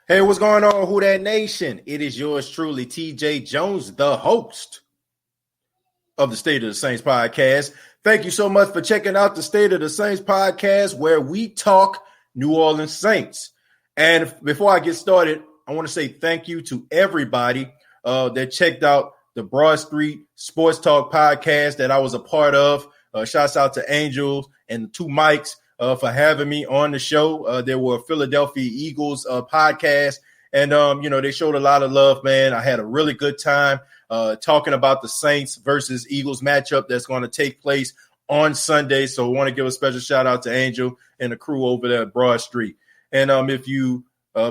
Hey, what's going on, Who Dat Nation? It is yours truly, TJ Jones, the host of the State of the Saints podcast. Thank you so much for checking out the State of the Saints podcast, where we talk New Orleans Saints. And before I get started, I want to say thank you to everybody that checked out the Broad Street Sports Talk podcast that I was a part of. Shouts out to Angels and the two mics for having me on the show. There were Philadelphia Eagles podcast, and they showed a lot of love, man. I had a really good time talking about the Saints versus Eagles matchup that's going to take place on Sunday. So I want to give a special shout out to Angel and the crew over there at Broad Street. And if you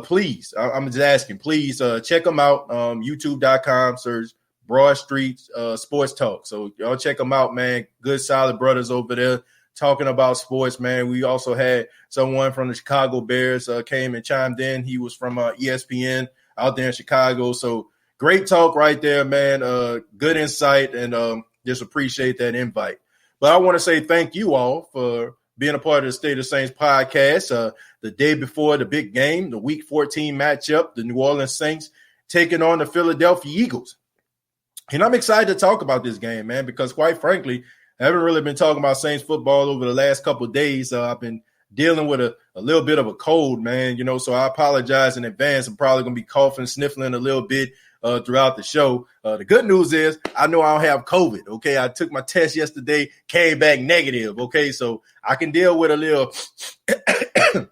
please, I'm just asking, please check them out. YouTube.com, search Broad Street Sports Talk. So y'all check them out, man. Good, solid brothers over there talking about sports, man. We also had someone from the Chicago Bears came and chimed in. He was from ESPN out there in Chicago. So great talk right there, man. Good insight, and just appreciate that invite. But I want to say thank you all for being a part of the State of Saints podcast. The day before the big game, the Week 14 matchup, the New Orleans Saints taking on the Philadelphia Eagles. And I'm excited to talk about this game, man, because quite frankly, I haven't really been talking about Saints football over the last couple of days. I've been dealing with a little bit of a cold, man, so I apologize in advance. I'm probably going to be coughing, sniffling a little bit throughout the show. The good news is I know I don't have COVID, okay? I took my test yesterday, came back negative, okay? So I can deal with a little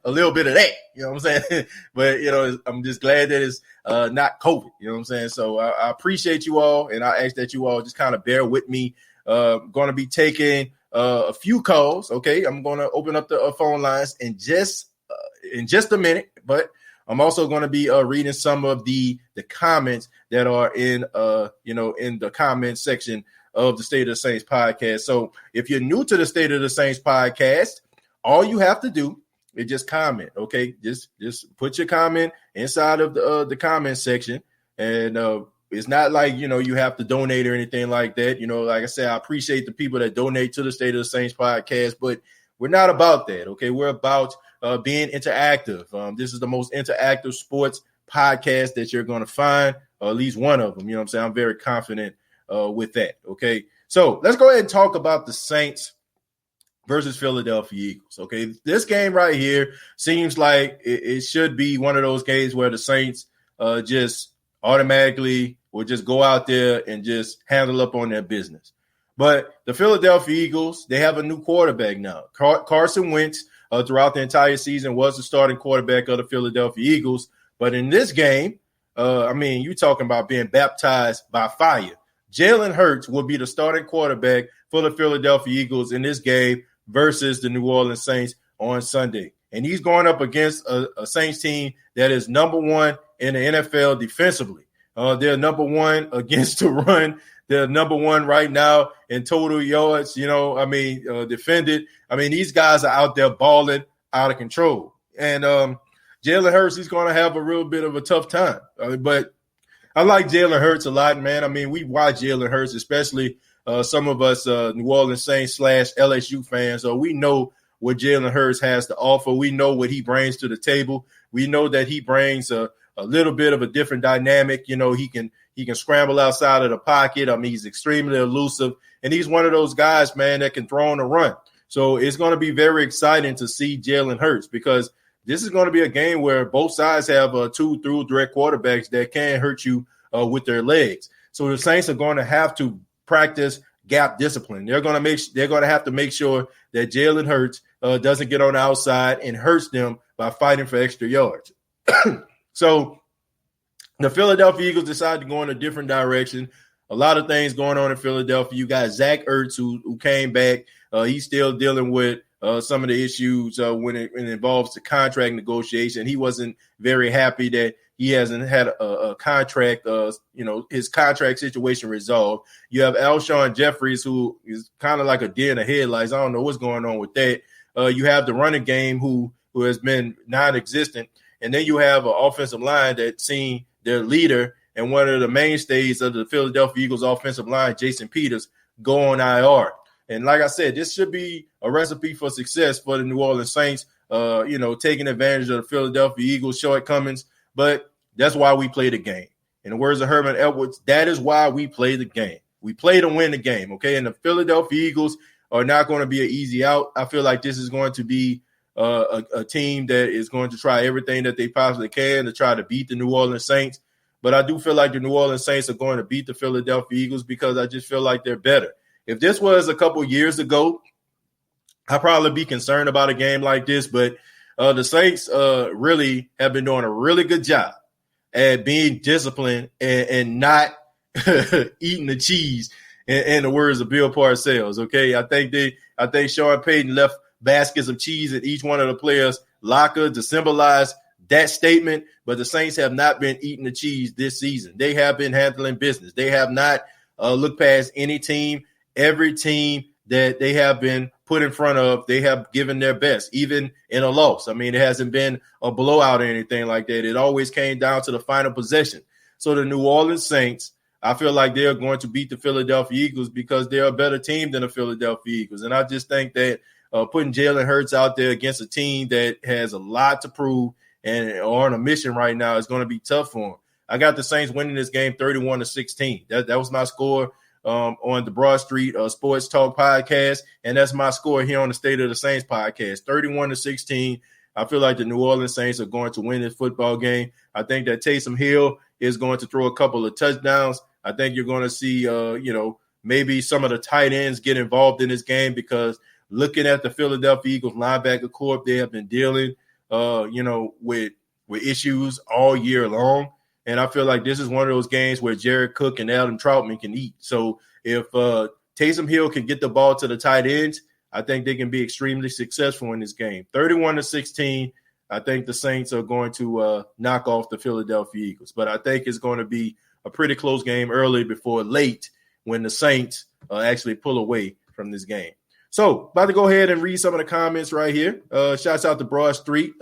a little bit of that, you know what I'm saying? But, I'm just glad that it's not COVID, you know what I'm saying? So I appreciate you all, and I ask that you all just kind of bear with me. Going to be taking a few calls, okay? I'm going to open up the phone lines in just a minute, but I'm also going to be reading some of the comments that are in in the comment section of the State of the Saints podcast. So if you're new to the State of the Saints podcast, all you have to do is just comment, okay? Just put your comment inside of the comment section, and it's not like, you have to donate or anything like that. Like I said, I appreciate the people that donate to the State of the Saints podcast, but we're not about that, okay? We're about being interactive. This is the most interactive sports podcast that you're going to find, or at least one of them. You know what I'm saying? I'm very confident with that, okay? So let's go ahead and talk about the Saints versus Philadelphia Eagles, okay? This game right here seems like it should be one of those games where the Saints just automatically will just go out there and just handle up on their business. But the Philadelphia Eagles, they have a new quarterback now. Carson Wentz, throughout the entire season, was the starting quarterback of the Philadelphia Eagles. But in this game, you're talking about being baptized by fire. Jalen Hurts will be the starting quarterback for the Philadelphia Eagles in this game versus the New Orleans Saints on Sunday. And he's going up against a Saints team that is number one in the NFL defensively. They're number one against the run. They're number one right now in total yards, defended. These guys are out there balling out of control. And Jalen Hurts, he's going to have a real bit of a tough time. But I like Jalen Hurts a lot, man. We watch Jalen Hurts, especially some of us New Orleans Saints / LSU fans. So we know what Jalen Hurts has to offer. We know what he brings to the table. We know that he brings a little bit of a different dynamic. He can scramble outside of the pocket. He's extremely elusive, and he's one of those guys, man, that can throw on a run. So it's going to be very exciting to see Jalen Hurts, because this is going to be a game where both sides have two through direct quarterbacks that can hurt you with their legs. So the Saints are going to have to practice gap discipline. They're going to have to make sure that Jalen Hurts doesn't get on the outside and hurts them by fighting for extra yards. So the Philadelphia Eagles decided to go in a different direction. A lot of things going on in Philadelphia. You got Zach Ertz, who came back. He's still dealing with some of the issues when it involves the contract negotiation. He wasn't very happy that he hasn't had a contract, his contract situation resolved. You have Alshon Jeffries, who is kind of like a deer in the headlights. I don't know what's going on with that. You have the running game who has been non-existent. And then you have an offensive line that's seen their leader and one of the mainstays of the Philadelphia Eagles offensive line, Jason Peters, go on IR. And like I said, this should be a recipe for success for the New Orleans Saints, taking advantage of the Philadelphia Eagles' shortcomings. but that's why we play the game. In the words of Herman Edwards, that is why we play the game. We play to win the game, okay? And the Philadelphia Eagles are not going to be an easy out. I feel like this is going to be a team that is going to try everything that they possibly can to try to beat the New Orleans Saints. But I do feel like the New Orleans Saints are going to beat the Philadelphia Eagles because I just feel like they're better. If this was a couple years ago, I'd probably be concerned about a game like this. But the Saints really have been doing a really good job at being disciplined and not eating the cheese, in the words of Bill Parcells. Okay, I think Sean Payton left baskets of cheese in each one of the players' locker to symbolize that statement, but the Saints have not been eating the cheese this season. They have been handling business. They have not looked past any team. Every team that they have been put in front of, they have given their best, even in a loss. I mean, it hasn't been a blowout or anything like that. It always came down to the final possession. So the New Orleans Saints, I feel like they're going to beat the Philadelphia Eagles because they're a better team than the Philadelphia Eagles. And I just think that putting Jalen Hurts out there against a team that has a lot to prove and are on a mission right now is going to be tough for them. I got the Saints winning this game 31-16. That was my score on the Broad Street Sports Talk podcast, and that's my score here on the State of the Saints podcast, 31-16. I feel like the New Orleans Saints are going to win this football game. I think that Taysom Hill is going to throw a couple of touchdowns. I think you're going to see, maybe some of the tight ends get involved in this game because looking at the Philadelphia Eagles linebacker corps, they have been dealing with issues all year long. And I feel like this is one of those games where Jared Cook and Adam Troutman can eat. So if Taysom Hill can get the ball to the tight ends, I think they can be extremely successful in this game. 31-16, I think the Saints are going to knock off the Philadelphia Eagles. But I think it's going to be a pretty close game early before late when the Saints actually pull away from this game. So, about to go ahead and read some of the comments right here. Shouts out to Broad Street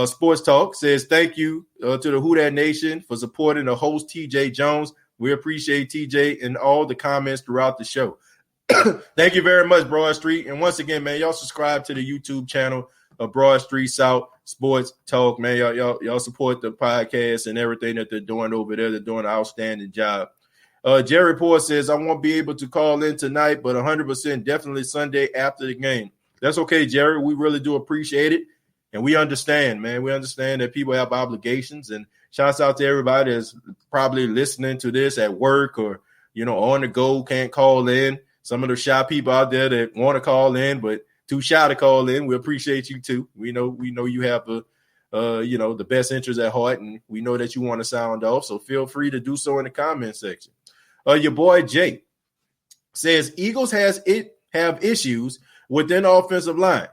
Sports Talk. Says, thank you to the Who Dat Nation for supporting the host, TJ Jones. We appreciate TJ and all the comments throughout the show. Thank you very much, Broad Street. And once again, man, y'all subscribe to the YouTube channel of Broad Street South Sports Talk. Man, y'all support the podcast and everything that they're doing over there. They're doing an outstanding job. Jerry Poor says, I won't be able to call in tonight, but 100% definitely Sunday after the game. That's okay, Jerry. We really do appreciate it. And we understand, man. We understand that people have obligations. And shouts out to everybody that's probably listening to this at work or, on the go, can't call in. Some of the shy people out there that want to call in, but too shy to call in. We appreciate you too. We know you have the best interest at heart, and we know that you want to sound off. So feel free to do so in the comment section. Your boy Jake says Eagles have issues within the offensive line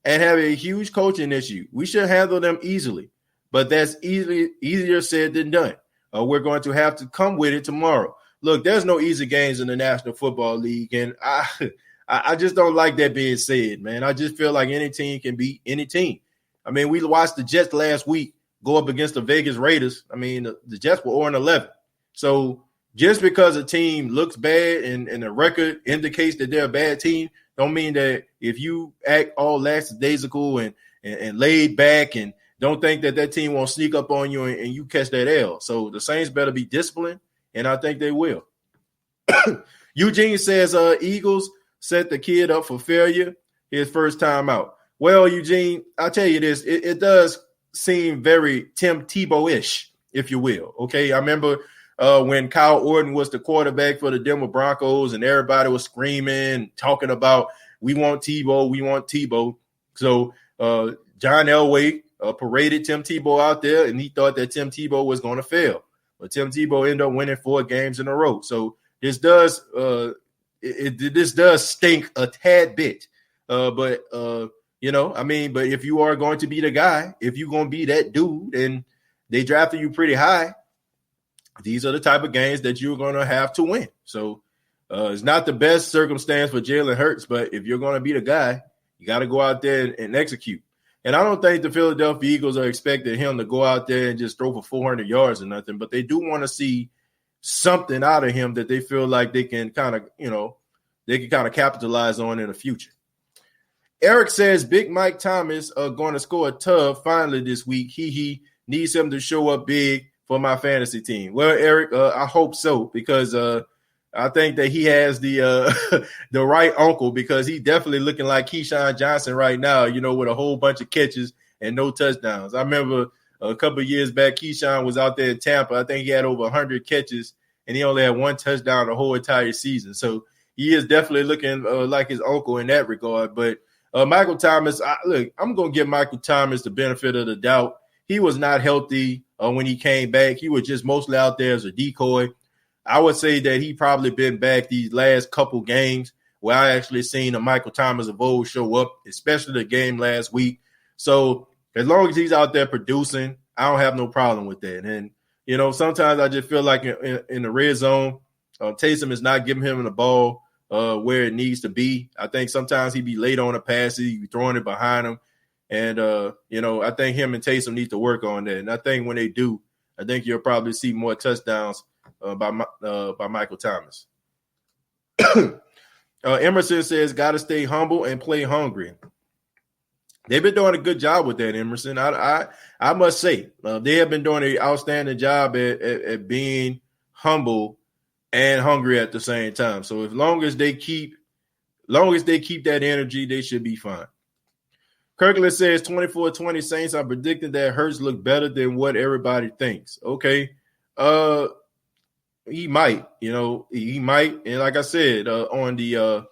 and have a huge coaching issue. We should handle them easily, but that's easier said than done. We're going to have to come with it tomorrow. Look, there's no easy games in the National Football League, and I just don't like that being said, man. I just feel like any team can beat any team. I mean, we watched the Jets last week go up against the Vegas Raiders. I mean, the Jets were 0-11. So just because a team looks bad and the record indicates that they're a bad team, don't mean that if you act all lackadaisical and laid back and don't think that team won't sneak up on you and you catch that L. So the Saints better be disciplined, and I think they will. Eugene says Eagles set the kid up for failure his first time out. Well, Eugene, I'll tell you this. It does seem very Tim Tebow-ish, if you will. Okay, I remember when Kyle Orton was the quarterback for the Denver Broncos and everybody was screaming, talking about, we want Tebow, we want Tebow. So John Elway paraded Tim Tebow out there, and he thought that Tim Tebow was going to fail. But Tim Tebow ended up winning 4 games in a row. So this does this does stink a tad bit. But if you are going to be the guy, if you're going to be that dude, and they drafted you pretty high, these are the type of games that you're going to have to win. So it's not the best circumstance for Jalen Hurts, but if you're going to be the guy, you got to go out there and execute. And I don't think the Philadelphia Eagles are expecting him to go out there and just throw for 400 yards or nothing, but they do want to see something out of him that they feel like they can kind of capitalize on in the future. Eric says Big Mike Thomas are going to score a tub finally this week. needs him to show up big for my fantasy team. Well, Eric, I hope so, because I think that he has the the right uncle, because he's definitely looking like Keyshawn Johnson right now, with a whole bunch of catches and no touchdowns. I remember a couple of years back, Keyshawn was out there in Tampa. I think he had over 100 catches, and he only had one touchdown the whole entire season. So he is definitely looking like his uncle in that regard. But Michael Thomas, I'm going to give Michael Thomas the benefit of the doubt. He was not healthy when he came back. He was just mostly out there as a decoy. I would say that he probably been back these last couple games where I actually seen a Michael Thomas of old show up, especially the game last week. So as long as he's out there producing, I don't have no problem with that. And, sometimes I just feel like in the red zone, Taysom is not giving him the ball where it needs to be. I think sometimes he be late on the passes, he be throwing it behind him. And, I think him and Taysom need to work on that. And I think when they do, I think you'll probably see more touchdowns by Michael Thomas. Emerson says, got to stay humble and play hungry. They've been doing a good job with that, Emerson. I must say, they have been doing an outstanding job at being humble and hungry at the same time. So as long as they keep that energy, they should be fine. Kirkland says 24-20 Saints are predicting that Hurts look better than what everybody thinks. Okay. He might, he might. And like I said, on the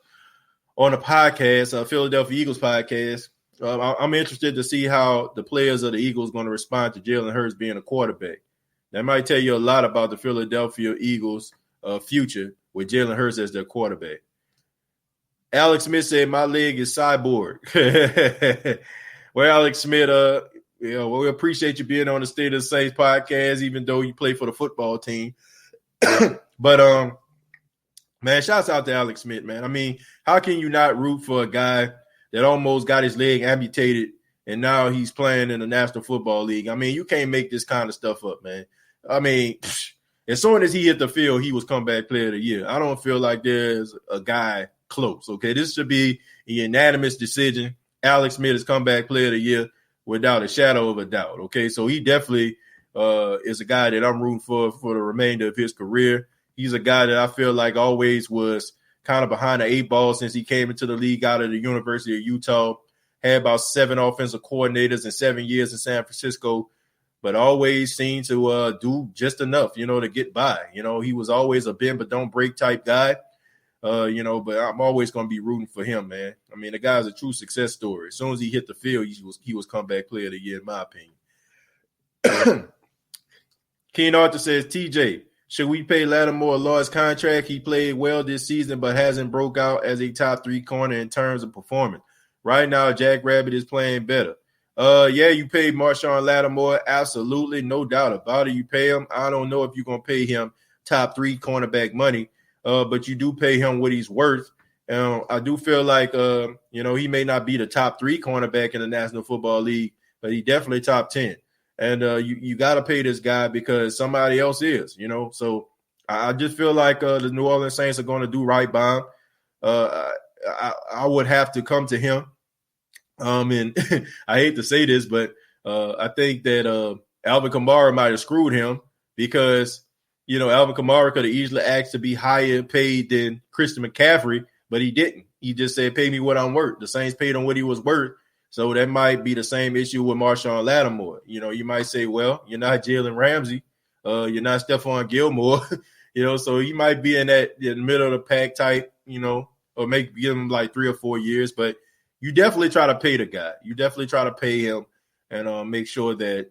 podcast, Philadelphia Eagles podcast, I'm interested to see how the players of the Eagles going to respond to Jalen Hurts being a quarterback. That might tell you a lot about the Philadelphia Eagles' future with Jalen Hurts as their quarterback. Alex Smith said, my leg is cyborg. Well, Alex Smith, we appreciate you being on the State of the Saints podcast, even though you play for the football team. But, man, shouts out to Alex Smith, man. I mean, how can you not root for a guy that almost got his leg amputated and now he's playing in the National Football League? I mean, you can't make this kind of stuff up, man. I mean, as soon as he hit the field, he was comeback player of the year. I don't feel like there's a guy close, okay? This should be a unanimous decision. Alex Smith is comeback player of the year without a shadow of a doubt, okay? So he definitely is a guy that I'm rooting for the remainder of his career. He's a guy that I feel like always was kind of behind the eight ball since he came into the league out of the University of Utah. Had about 7 offensive coordinators in 7 years in San Francisco, but always seemed to do just enough, to get by. He was always a bend but don't break type guy, but I'm always going to be rooting for him, man. I mean, the guy's a true success story. As soon as he hit the field, he was comeback player of the year, in my opinion. Keen Arthur says, TJ, should we pay Lattimore a large contract? He played well this season, but hasn't broke out as a top 3 corner in terms of performance. Right now, Jack Rabbit is playing better. Yeah, you paid Marshawn Lattimore. Absolutely, no doubt about it. You pay him. I don't know if you're going to pay him top 3 cornerback money, but you do pay him what he's worth. I do feel like, he may not be the top 3 cornerback in the National Football League, but he definitely top 10. And you got to pay this guy because somebody else is, So I just feel like the New Orleans Saints are going to do right by him. I would have to come to him. And I hate to say this, but I think that Alvin Kamara might have screwed him because, Alvin Kamara could have easily asked to be higher paid than Christian McCaffrey, but he didn't. He just said, pay me what I'm worth. The Saints paid him what he was worth. So that might be the same issue with Marshawn Lattimore. You might say, well, you're not Jalen Ramsey. You're not Stephon Gilmore. So he might be in the middle of the pack type, or maybe give him like 3 or 4 years. But you definitely try to pay the guy. You definitely try to pay him and make sure that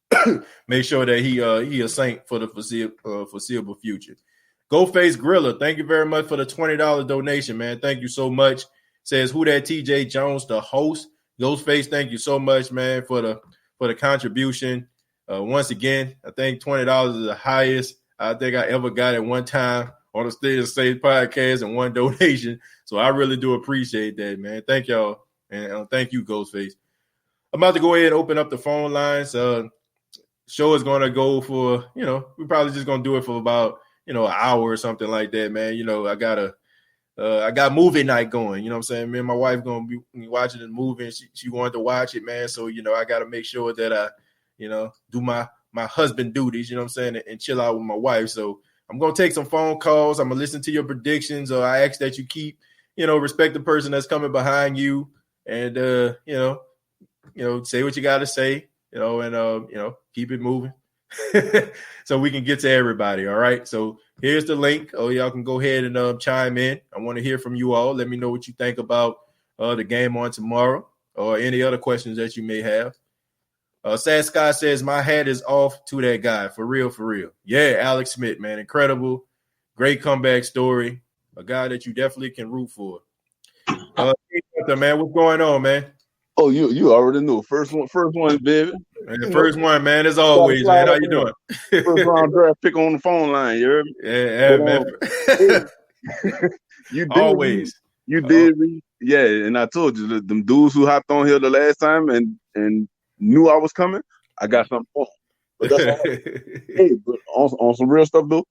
he a Saint for the foreseeable future. Ghostface Griller, thank you very much for the $20 donation, man. Thank you so much. Says, who that TJ Jones, the host? Ghostface, thank you so much, man, for the contribution. Once again, I think $20 is the highest I think I ever got at one time on the State of the Saints podcast and one donation. So I really do appreciate that, man. Thank y'all. And thank you, Ghostface. I'm about to go ahead and open up the phone lines. Show is going to go for, we're probably just going to do it for about, an hour or something like that, man. I got movie night going, what I'm saying? Me and my wife going to be watching the movie and she wanted to watch it, man. So, I got to make sure that I, do my husband duties, you know what I'm saying, and chill out with my wife. So I'm going to take some phone calls. I'm going to listen to your predictions. Or I ask that you keep, respect the person that's coming behind you and, say what you got to say, and, keep it moving so we can get to everybody. All right. So here's the link. Oh, y'all can go ahead and chime in. I want to hear from you all. Let me know what you think about the game on tomorrow or any other questions that you may have. Sad Sky says, my hat is off to that guy. For real, for real. Yeah, Alex Smith, man. Incredible. Great comeback story. A guy that you definitely can root for. Man, what's going on, man? Oh, you already knew. First one, baby. And the first one, man, as always, man. How you doing? First round draft pick on the phone line, you heard me? Yeah, man. You did. Always. You did. Yeah, and I told you, them dudes who hopped on here the last time and knew I was coming, I got something for them. But that's all. Hey, but on some real stuff, though,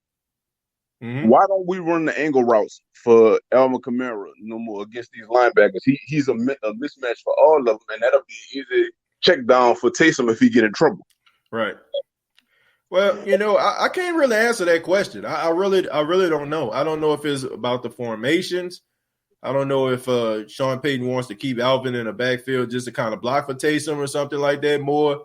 why don't we run the angle routes for Alvin Kamara no more against these linebackers? He's a mismatch for all of them, and that'll be easy check down for Taysom if he get in trouble. Right. Well, I can't really answer that question. I really don't know. I don't know if it's about the formations. I don't know if Sean Payton wants to keep Alvin in the backfield just to kind of block for Taysom or something like that more.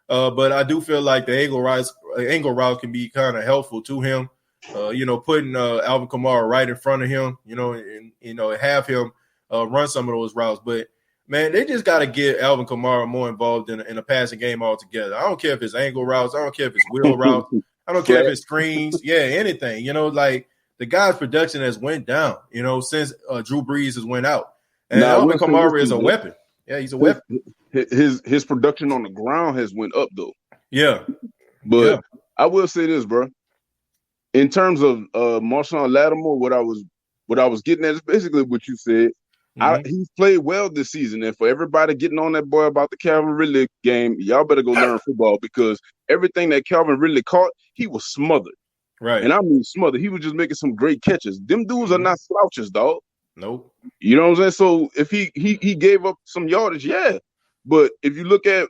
But I do feel like the angle route can be kind of helpful to him. Putting Alvin Kamara right in front of him, and have him run some of those routes. But man, they just got to get Alvin Kamara more involved in a passing game altogether. I don't care if it's angle routes. I don't care if it's wheel routes. I don't care if it's screens. Yeah, anything. Like the guy's production has went down, since Drew Brees has went out. And Alvin Kamara is a weapon. Yeah, he's a weapon. His production on the ground has went up, though. Yeah. But I will say this, bro. In terms of Marshawn Lattimore, what I was getting at is basically what you said. He's played well this season, and for everybody getting on that boy about the Calvin Ridley game, y'all better go learn football because everything that Calvin Ridley caught, he was smothered. Right. And I mean smothered. He was just making some great catches. Them dudes are not slouches, dog. Nope. You know what I'm saying? So if he gave up some yardage, yeah. But if you look at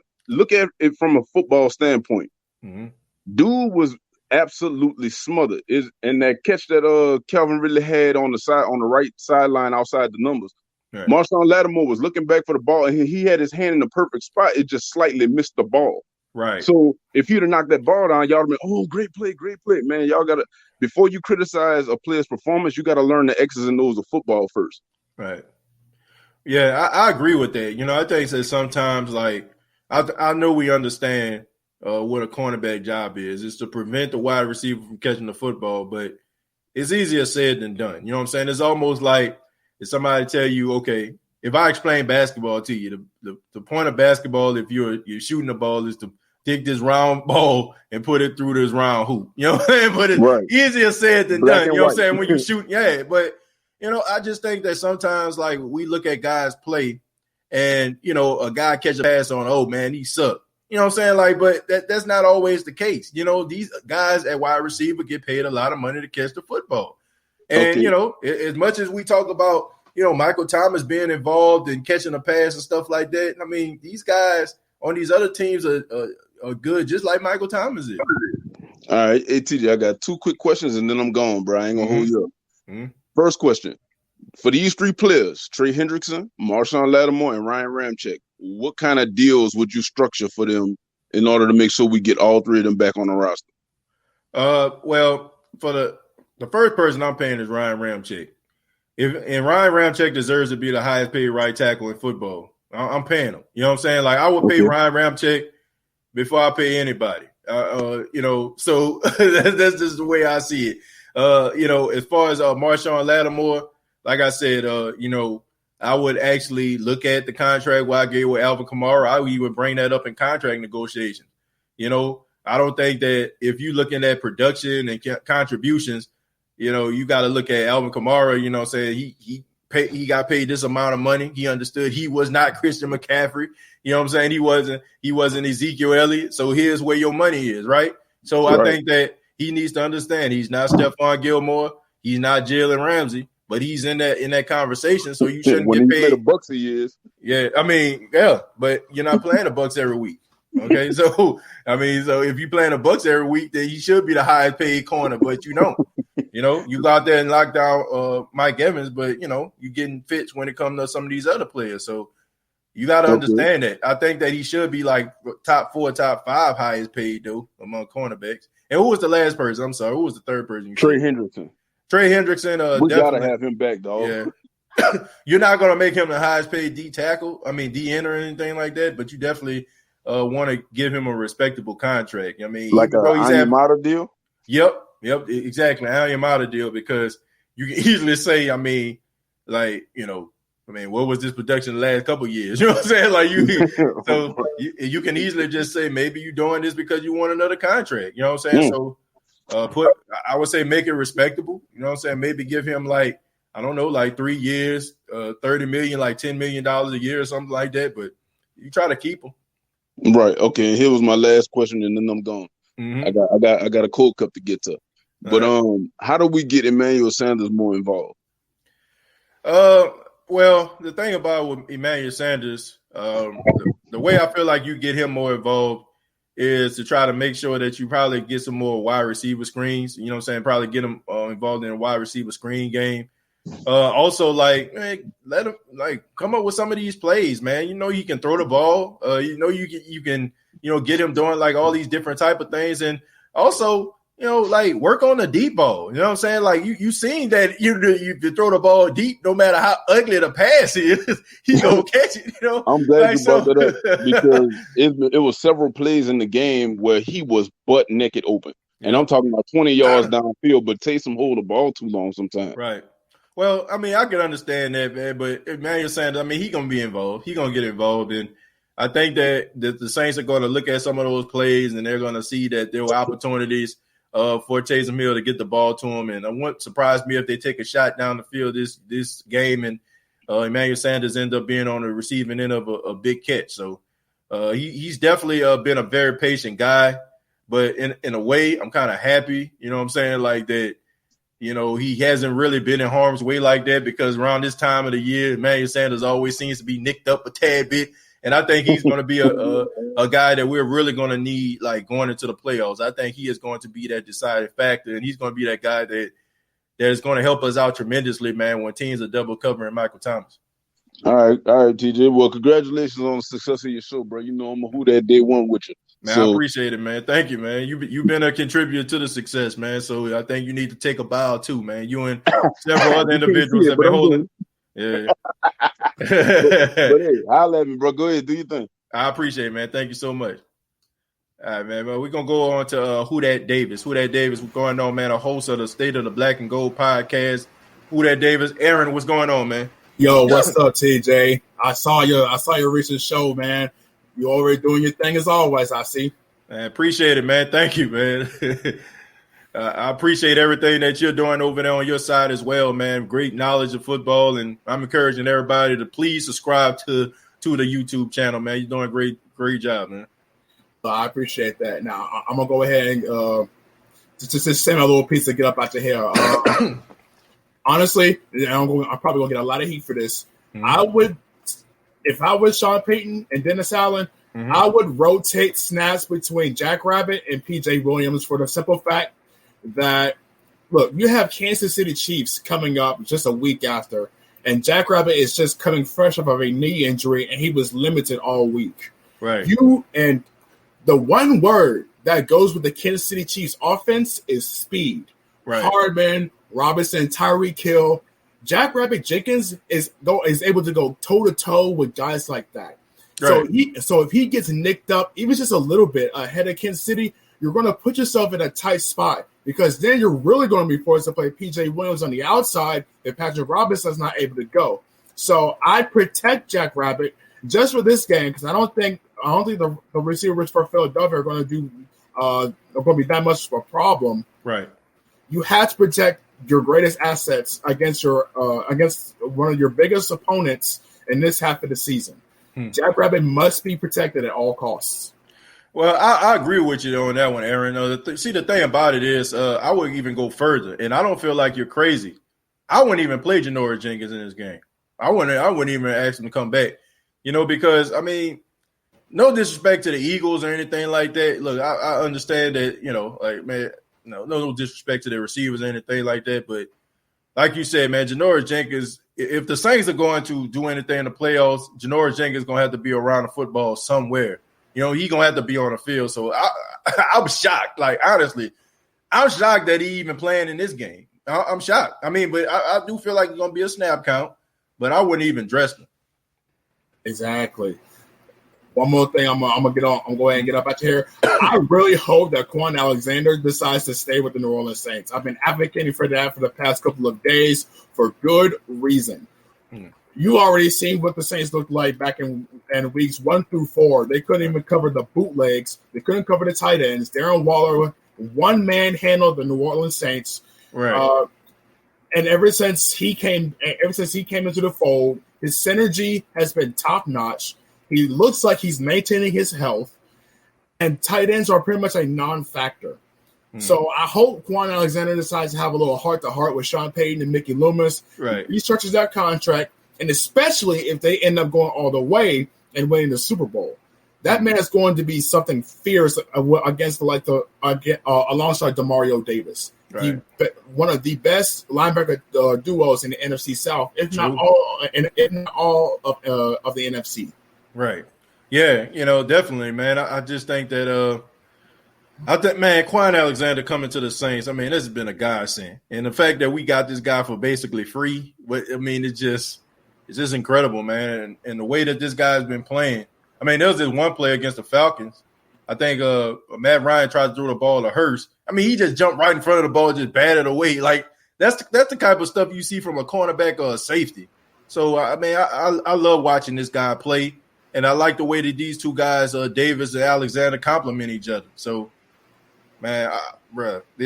it from a football standpoint, dude was absolutely smothered. And that catch that Calvin Ridley had on the right sideline outside the numbers. Right. Marshawn Lattimore was looking back for the ball, and he had his hand in the perfect spot. It just slightly missed the ball. Right. So if you'd have knocked that ball down, y'all would have been, oh, great play, man. Y'all gotta, before you criticize a player's performance, you gotta learn the X's and O's of football first. Right. Yeah, I agree with that. I think that sometimes, like, I know we understand what a cornerback job is. It's to prevent the wide receiver from catching the football, but it's easier said than done. You know what I'm saying? It's almost like if somebody tell you, okay, if I explain basketball to you, the point of basketball, if you're shooting the ball, is to take this round ball and put it through this round hoop. You know what I'm saying? But it's easier said than done. You know what I'm saying? When you shoot, yeah. But, I just think that sometimes, like, we look at guys play and, a guy catch a pass on, oh, man, he sucked. You know what I'm saying? Like, but that's not always the case. These guys at wide receiver get paid a lot of money to catch the football. And, as much as we talk about, Michael Thomas being involved in catching a pass and stuff like that, I mean, these guys on these other teams are good, just like Michael Thomas is. All right. Hey, TJ, I got two quick questions, and then I'm gone, bro. I ain't going to hold you up. First question. For these three players, Trey Hendrickson, Marshawn Lattimore, and Ryan Ramczyk, what kind of deals would you structure for them in order to make sure we get all three of them back on the roster? Well, for the first person I'm paying is Ryan Ramczyk. And Ryan Ramczyk deserves to be the highest paid right tackle in football. I'm paying him. You know what I'm saying? Like, I would pay Ryan Ramczyk before I pay anybody. So that's just the way I see it. As far as Marshawn Lattimore, like I said, I would actually look at the contract I gave with Alvin Kamara. I would even bring that up in contract negotiations. I don't think that if you're looking at production and contributions, you got to look at Alvin Kamara, saying he got paid this amount of money. He understood he was not Christian McCaffrey. You know what I'm saying? He wasn't Ezekiel Elliott. So here's where your money is, right? So I think that he needs to understand he's not Stephon Gilmore. He's not Jalen Ramsey, but he's in that conversation. So you shouldn't get paid. The Bucks he is. Yeah, I mean, yeah, but you're not playing the Bucks every week. Okay, so I mean, so if you playing the Bucks every week, then he should be the highest paid corner, but you don't. You go out there and lock down Mike Evans, but you getting fits when it comes to some of these other players. So you got to understand that. I think that he should be like top 4, top 5 highest paid though among cornerbacks. And who was the last person? I'm sorry, who was the third person? Trey Hendrickson. Trey Hendrickson. We gotta have him back, dog. Yeah. You're not gonna make him the highest paid D tackle. I mean D end or anything like that, but you definitely want to give him a respectable contract. I mean, like a Yamada deal. Yep, exactly, Yamada deal, because you can easily say, I mean, like what was this production the last couple of years? You know what I'm saying? Like you can easily just say maybe you're doing this because you want another contract. You know what I'm saying? So I would say make it respectable. You know what I'm saying? Maybe give him like, I don't know, like 3 years, $30 million, like $10 million a year or something like that. But you try to keep him. Right. Okay. Here was my last question, and then I'm gone. Mm-hmm. I got a cold cup to get to. But how do we get Emmanuel Sanders more involved? Well, the thing about with Emmanuel Sanders, the way I feel like you get him more involved is to try to make sure that you probably get some more wide receiver screens. You know what I'm saying? Probably get him involved in a wide receiver screen game. Also, like, let him come up with some of these plays, man. He can throw the ball. You can get him doing like all these different type of things, and also like work on the deep ball. You know what I'm saying? Like you seen that you throw the ball deep, no matter how ugly the pass is, he gonna catch it. I'm glad you brought that up because it was several plays in the game where he was butt naked open, and I'm talking about 20 yards downfield. But Taysom hold the ball too long sometimes. Right. Well, I mean, I can understand that, man, but Emmanuel Sanders, I mean, he's going to be involved. He's going to get involved. And I think that the Saints are going to look at some of those plays, and they're going to see that there were opportunities for Taysom Hill to get the ball to him. And it wouldn't surprise me if they take a shot down the field this game and Emmanuel Sanders end up being on the receiving end of a big catch. So he's definitely been a very patient guy. But in a way, I'm kind of happy, you know what I'm saying, like that. He hasn't really been in harm's way like that, because around this time of the year, Emmanuel Sanders always seems to be nicked up a tad bit. And I think he's going to be a guy that we're really going to need, like, going into the playoffs. I think he is going to be that deciding factor, and he's going to be that guy that is going to help us out tremendously, man, when teams are double covering Michael Thomas. All right, TJ. Well, congratulations on the success of your show, bro. I'm a Who Dat Day One with you. Man, I appreciate it, man. Thank you, man. You've been a contributor to the success, man. So I think you need to take a bow too, man. You and several other individuals have been holding. Yeah. but hey, I'll let me, bro. Go ahead, do your thing. I appreciate it, man. Thank you so much. All right, man. Well, we're gonna go on to Who Dat Davis. Who Dat Davis, what's going on, man? A host of the State of the Black and Gold podcast. Who Dat Davis, Aaron, what's going on, man? Yo, what's up, TJ? I saw your recent show, man. You already doing your thing as always, I see. Man, appreciate it, man. Thank you, man. I appreciate everything that you're doing over there on your side as well, man. Great knowledge of football, and I'm encouraging everybody to please subscribe to the YouTube channel, man. You're doing a great job, man. I appreciate that. Now, I'm going to go ahead and just send a little piece to get up out your hair. Honestly, I'm probably going to get a lot of heat for this. Mm-hmm. If I was Sean Payton and Dennis Allen, mm-hmm. I would rotate snaps between Jack Rabbit and P.J. Williams for the simple fact that, look, you have Kansas City Chiefs coming up just a week after, and Jack Rabbit is just coming fresh off of a knee injury, and he was limited all week. Right. And the one word that goes with the Kansas City Chiefs offense is speed. Right. Hardman, Robinson, Tyreek Hill, Jack Rabbit Jenkins is able to go toe-to-toe with guys like that. Right. So if he gets nicked up, even just a little bit ahead of Kansas City, you're going to put yourself in a tight spot, because then you're really going to be forced to play P.J. Williams on the outside if Patrick Robinson's not able to go. So I protect Jack Rabbit just for this game, because I don't think the receivers for Philadelphia are going to be that much of a problem. Right. You have to protect your greatest assets against one of your biggest opponents in this half of the season. Jack Rabbit must be protected at all costs. Well, I agree with you on that one, Aaron. The thing about it is, I would even go further, and I don't feel like you're crazy. I wouldn't even play Janoris Jenkins in this game. I wouldn't even ask him to come back, because I mean, no disrespect to the Eagles or anything like that. Look, I understand that, like, man, no disrespect to the receivers or anything like that. But like you said, man, Janoris Jenkins, if the Saints are going to do anything in the playoffs, Janoris Jenkins is going to have to be around the football somewhere. He's going to have to be on the field. So I was shocked. Like, honestly, I'm shocked that he even playing in this game. I'm shocked. I mean, but I do feel like it's going to be a snap count, but I wouldn't even dress him. Exactly. One more thing, I'm gonna get on. I'm going to go ahead and get up out here. I really hope that Quan Alexander decides to stay with the New Orleans Saints. I've been advocating for that for the past couple of days for good reason. You already seen what the Saints looked like back in weeks 1 through 4. They couldn't even cover the bootlegs. They couldn't cover the tight ends. Darren Waller, one man handled the New Orleans Saints. Right. And ever since he came into the fold, his synergy has been top notch. He looks like he's maintaining his health, and tight ends are pretty much a non-factor. So I hope Quan Alexander decides to have a little heart-to-heart with Sean Payton and Mickey Loomis. Right. He restructures that contract, and especially if they end up going all the way and winning the Super Bowl. That man is going to be something fierce against alongside Demario Davis. Right. One of the best linebacker duos in the NFC South, if not all of the NFC. Right. Yeah, definitely, man. I just think that Quan Alexander coming to the Saints, I mean, this has been a godsend. And the fact that we got this guy for basically free, I mean, it's just incredible, man. And the way that this guy's been playing. I mean, there was this one play against the Falcons. I think Matt Ryan tried to throw the ball to Hurst. I mean, he just jumped right in front of the ball, just batted away. Like, that's the type of stuff you see from a cornerback or a safety. So, I mean, I love watching this guy play. And I like the way that these two guys, Davis and Alexander, complement each other. So, man,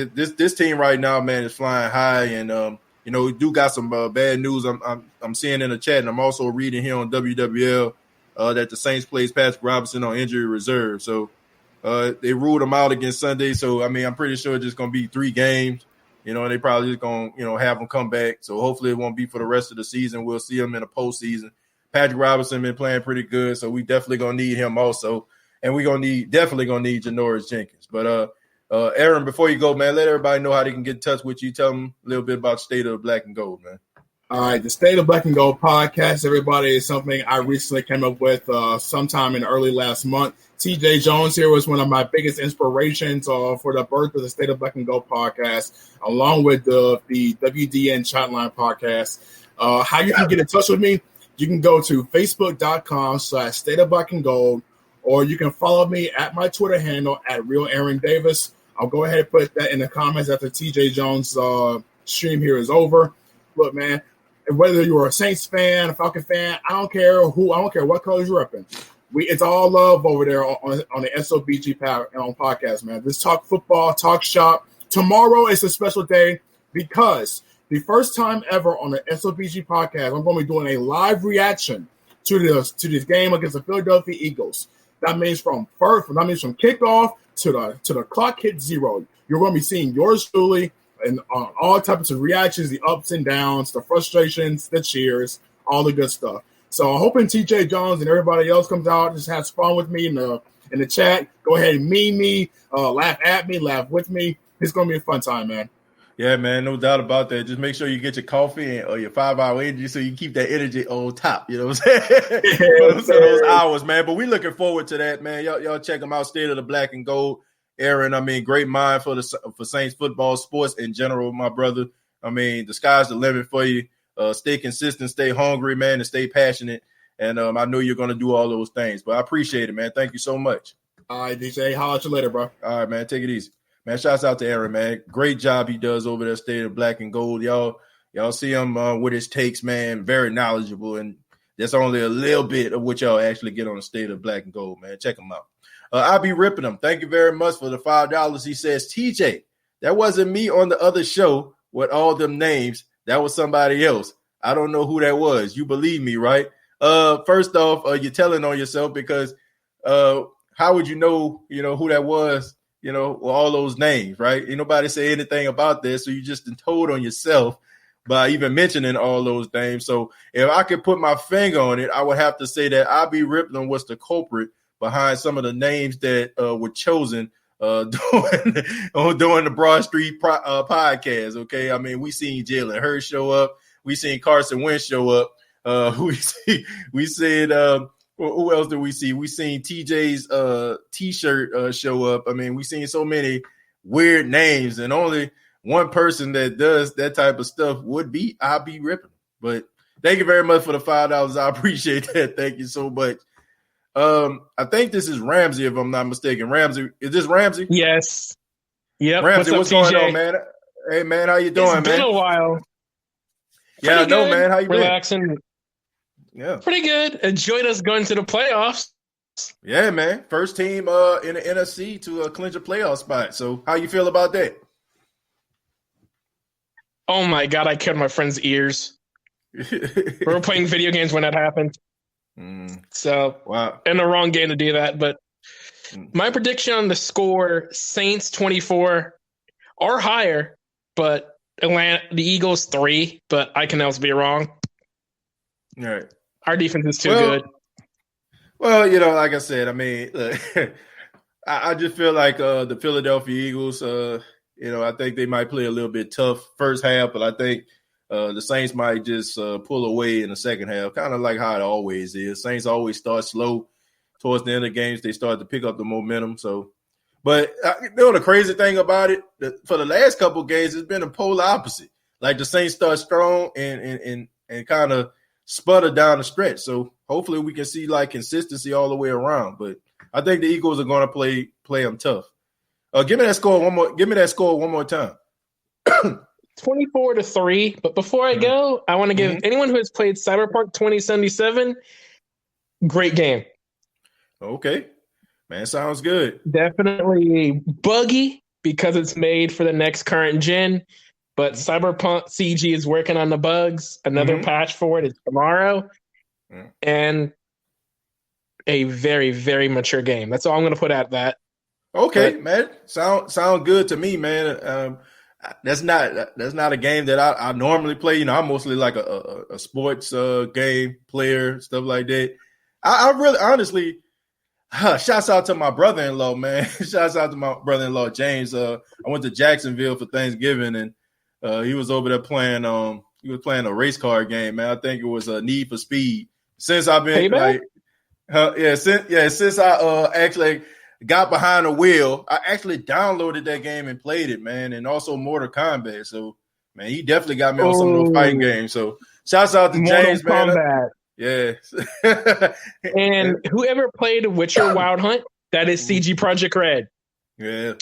this team right now, man, is flying high. And we do got some bad news. I'm seeing in the chat, and I'm also reading here on WWL that the Saints plays Patrick Robinson on injury reserve. So they ruled him out against Sunday. So I mean, I'm pretty sure it's just going to be 3 games. And they probably just going to have him come back. So hopefully it won't be for the rest of the season. We'll see him in the postseason. Patrick Robinson been playing pretty good, so we definitely gonna need him also, and we definitely gonna need Janoris Jenkins. But Aaron, before you go, man, let everybody know how they can get in touch with you. Tell them a little bit about the State of Black and Gold, man. All right, the State of Black and Gold podcast, everybody, is something I recently came up with sometime in early last month. TJ Jones here was one of my biggest inspirations for the birth of the State of Black and Gold podcast, along with the WDN Chatline podcast. How you can get in touch with me? You can go to facebook.com/State of Black and Gold, or you can follow me at my Twitter handle at Real Aaron Davis. I'll go ahead and put that in the comments after TJ Jones' stream here is over. Look, man, whether you're a Saints fan, a Falcon fan, I don't care what colors you're repping. It's all love over there on the SOBG podcast, man. Let's talk football, talk shop. Tomorrow is a special day because the first time ever on the SOBG podcast, I'm going to be doing a live reaction to this game against the Philadelphia Eagles. That means from kickoff to the clock hit 0. You're going to be seeing yours truly and all types of reactions, the ups and downs, the frustrations, the cheers, all the good stuff. So I'm hoping TJ Jones and everybody else comes out and just has fun with me in the chat. Go ahead and meme me, laugh at me, laugh with me. It's going to be a fun time, man. Yeah, man, no doubt about that. Just make sure you get your coffee or your 5-hour energy so you keep that energy on top. You know what I'm saying? For those hours, man. But we looking forward to that, man. Y'all check them out. State of the Black and Gold. Aaron, I mean, great mind for Saints football, sports in general, my brother. I mean, the sky's the limit for you. Stay consistent, stay hungry, man, and stay passionate. And I know you're going to do all those things. But I appreciate it, man. Thank you so much. All right, DJ. Holler at you later, bro. All right, man. Take it easy. Man, shouts out to Aaron, man. Great job he does over there, State of Black and Gold. Y'all see him with his takes, man. Very knowledgeable. And that's only a little bit of what y'all actually get on the State of Black and Gold, man. Check him out. I'll be ripping him. Thank you very much for the $5. He says, TJ, that wasn't me on the other show with all them names. That was somebody else. I don't know who that was. You believe me, right? First off, you're telling on yourself because how would you know who that was, with all those names, right? Ain't nobody say anything about this, so you just told on yourself by even mentioning all those names. So if I could put my finger on it, I would have to say that I Be Rippling was the culprit behind some of the names that were chosen during the Broad Street podcast. Okay, I mean, we seen Jalen Hurts show up, we seen Carson Wentz show up. We said who else did we see? We seen TJ's t-shirt show up. I mean, we seen so many weird names, and only one person that does that type of stuff would be I'll be ripping. But thank you very much for the $5. I appreciate that. Thank you so much. I think this is Ramsey, if I'm not mistaken. Ramsey, is this Ramsey? Yes. Yep. Ramsey, what's going on, man? Hey, man, how you doing, man? It's been a while. Yeah, I know, man. How you been? Relaxing. Yeah. Pretty good. Enjoyed us going to the playoffs. Yeah, man. First team in the NFC to clinch a playoff spot. So how you feel about that? Oh, my God. I killed my friend's ears. We were playing video games when that happened. So, wow. in the wrong game to do that. But my prediction on the score, Saints 24 or higher, but the Eagles 3, but I can also be wrong. All right. Our defense is too good. Well, you know, like I said, I mean, look, I just feel like the Philadelphia Eagles, you know, I think they might play a little bit tough first half, but I think the Saints might just pull away in the second half, kind of like how it always is. Saints always start slow. Towards the end of games, they start to pick up the momentum. So, but you know, the crazy thing about it, for the last couple of games, it's been a polar opposite. Like the Saints start strong and kind of sputter down the stretch. So hopefully we can see like consistency all the way around. But I think the Eagles are going to play them tough. Give me that score one more. Give me that score one more time. 24-3. But before I go, I want to give anyone who has played Cyberpunk 2077 great game. Okay, man, sounds good. Definitely buggy because it's made for the next current gen. But Cyberpunk CG is working on the bugs. Another patch for it is tomorrow. And a very, very mature game. That's all I'm going to put at that. Okay, man. Sound good to me, man. That's not a game that I normally play. You know, I'm mostly like a sports game player, stuff like that. I really, honestly, shouts out to my brother-in-law, man. Shouts out to my brother-in-law, James. I went to Jacksonville for Thanksgiving, and he was over there playing. He was playing a race car game, man. I think it was a Need for Speed. Since I've been since I actually got behind the wheel, I actually downloaded that game and played it, man, and also Mortal Kombat. So, man, he definitely got me on some of those fighting games. So, shouts out to James, man. Yeah. And whoever played Witcher Wild Hunt, that is CG Project Red. Yeah.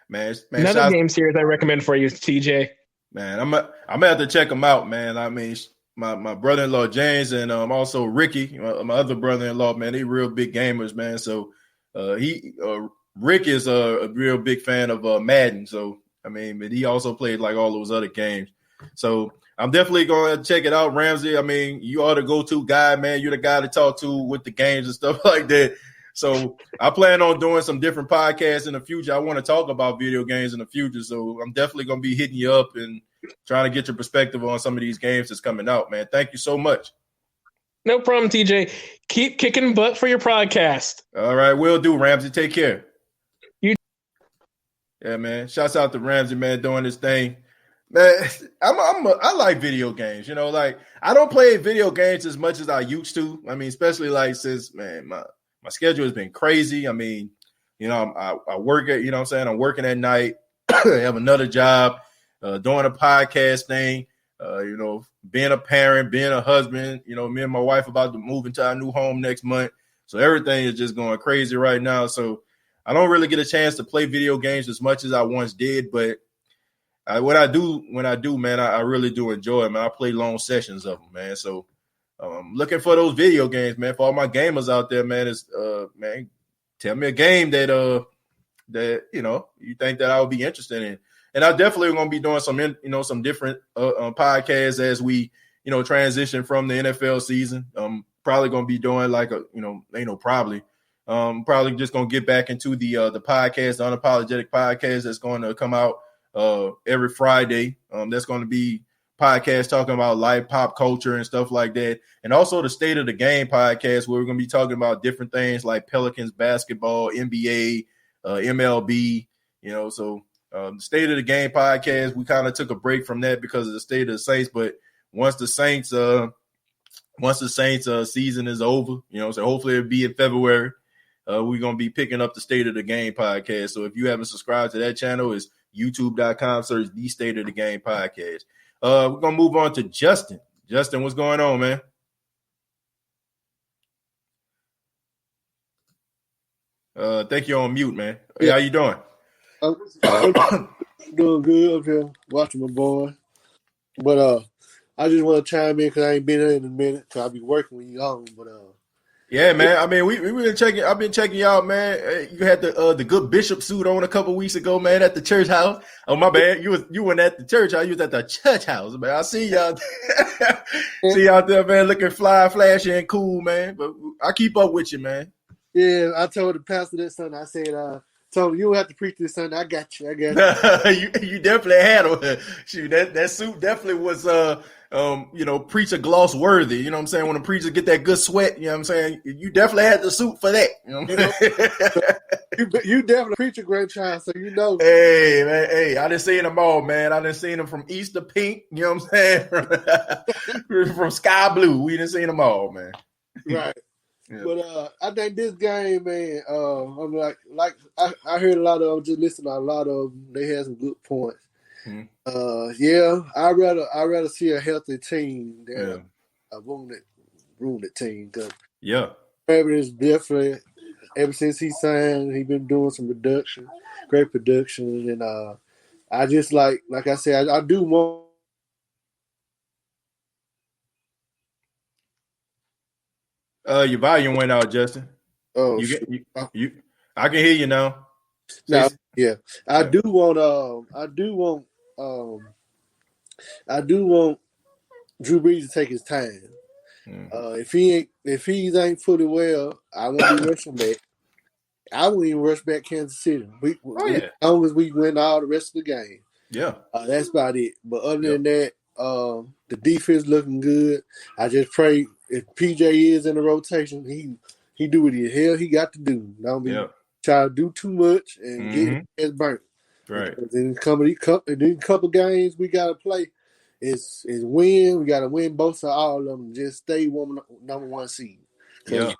Man, another game series I recommend for you, TJ. Man, I'm gonna have to check them out, man. I mean, my brother-in-law James and also Ricky, my other brother-in-law, man, they real big gamers, man. So Rick is a real big fan of Madden. So I mean, but he also played like all those other games. So I'm definitely going to check it out, Ramsey. I mean, you are the go-to guy, man. You're the guy to talk to with the games and stuff like that. So I plan on doing some different podcasts in the future. I want to talk about video games in the future. So I'm definitely going to be hitting you up and trying to get your perspective on some of these games that's coming out, man. Thank you so much. No problem, TJ. Keep kicking butt for your podcast. All right, will do, Ramsey. Take care. Yeah, man. Shouts out to Ramsey, man, doing this thing. Man, I like video games, you know, like I don't play video games as much as I used to. I mean, especially like since, man, my schedule has been crazy. I mean, you know, I work at, you know what I'm saying? I'm working at night. I have another job, doing a podcast thing, you know, being a parent, being a husband, you know, me and my wife about to move into our new home next month. So everything is just going crazy right now. So I don't really get a chance to play video games as much as I once did, but when I do, man, I really do enjoy it, man. I play long sessions of them, man. So looking for those video games, man. For all my gamers out there, man, is man, tell me a game that you know you think that I would be interested in, and I definitely going to be doing some different podcasts as we transition from the NFL season. Probably going to be doing like probably just going to get back into the podcast, the Unapologetic podcast that's going to come out every Friday. That's going to be podcast talking about life, pop culture, and stuff like that. And also the State of the Game podcast, where we're going to be talking about different things like Pelicans basketball, NBA, MLB, so the State of the Game podcast, we kind of took a break from that because of the state of the Saints. But once the Saints season is over, so hopefully it'll be in February. We're going to be picking up the State of the Game podcast. So if you haven't subscribed to that channel, it's youtube.com, search the State of the Game podcast. We're going to move on to Justin. Justin, what's going on, man? I think you're on mute, man. Yeah. How you doing? I'm doing good up here watching my boy. But I just want to chime in because I ain't been in a minute because I'll be working when you on. But yeah, man. I mean, we been checking. I've been checking you out, man. You had the good bishop suit on a couple weeks ago, man, at the church house. Oh, my bad. You weren't at the church house. You was at the church house, man. I see y'all. See you out there, man, looking fly, flashy, and cool, man. But I keep up with you, man. Yeah, I told the pastor this Sunday. I said, told him, you don't have to preach this Sunday. I got you. You definitely had him. Shoot, that suit definitely was preacher gloss worthy. You know what I'm saying? When a preacher get that good sweat, you know what I'm saying? You definitely had the suit for that. You know what I'm saying? You definitely preach a grandchild, so you know. Hey, man, I done seen them all, man. I done seen them from Easter pink, you know what I'm saying? From sky blue. We done seen them all, man. Right. Yeah. But I think this game, man, I'm like I heard a lot of, just listen to a lot of them. They had some good points. Mm-hmm. Yeah, I'd rather see a healthy team than a wounded team. Cause Trevor is definitely, ever since he signed, he been doing some great production, and I just like I said, I do want. Your volume went out, Justin. Oh, I can hear you now. No, yeah, I do want Drew Brees to take his time. If he ain't fully well, I won't be rushing back. I won't even rush back Kansas City. As long as we win all the rest of the game. Yeah, that's about it. But other than that, the defense looking good. I just pray if PJ is in the rotation, he do what the hell he got to do. Don't be try to do too much and get his burnt. Right. Then couple games we gotta play is win. We gotta win both of all of them. Just stay number one seed. Because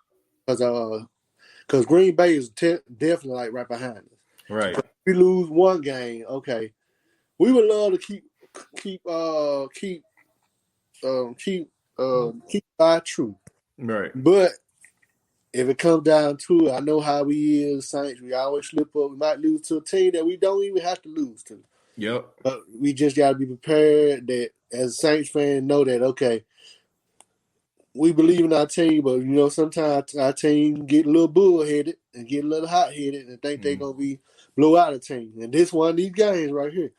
Green Bay is definitely like right behind us. Right. If we lose one game, okay, we would love to keep our truth. Right. But if it comes down to it, I know how we is Saints. We always slip up. We might lose to a team that we don't even have to lose to. Yep. But we just got to be prepared that as a Saints fan, know that, okay, we believe in our team, but, sometimes our team get a little bullheaded and get a little hot-headed and think they're going to be blow out a team. And this one of these games right here.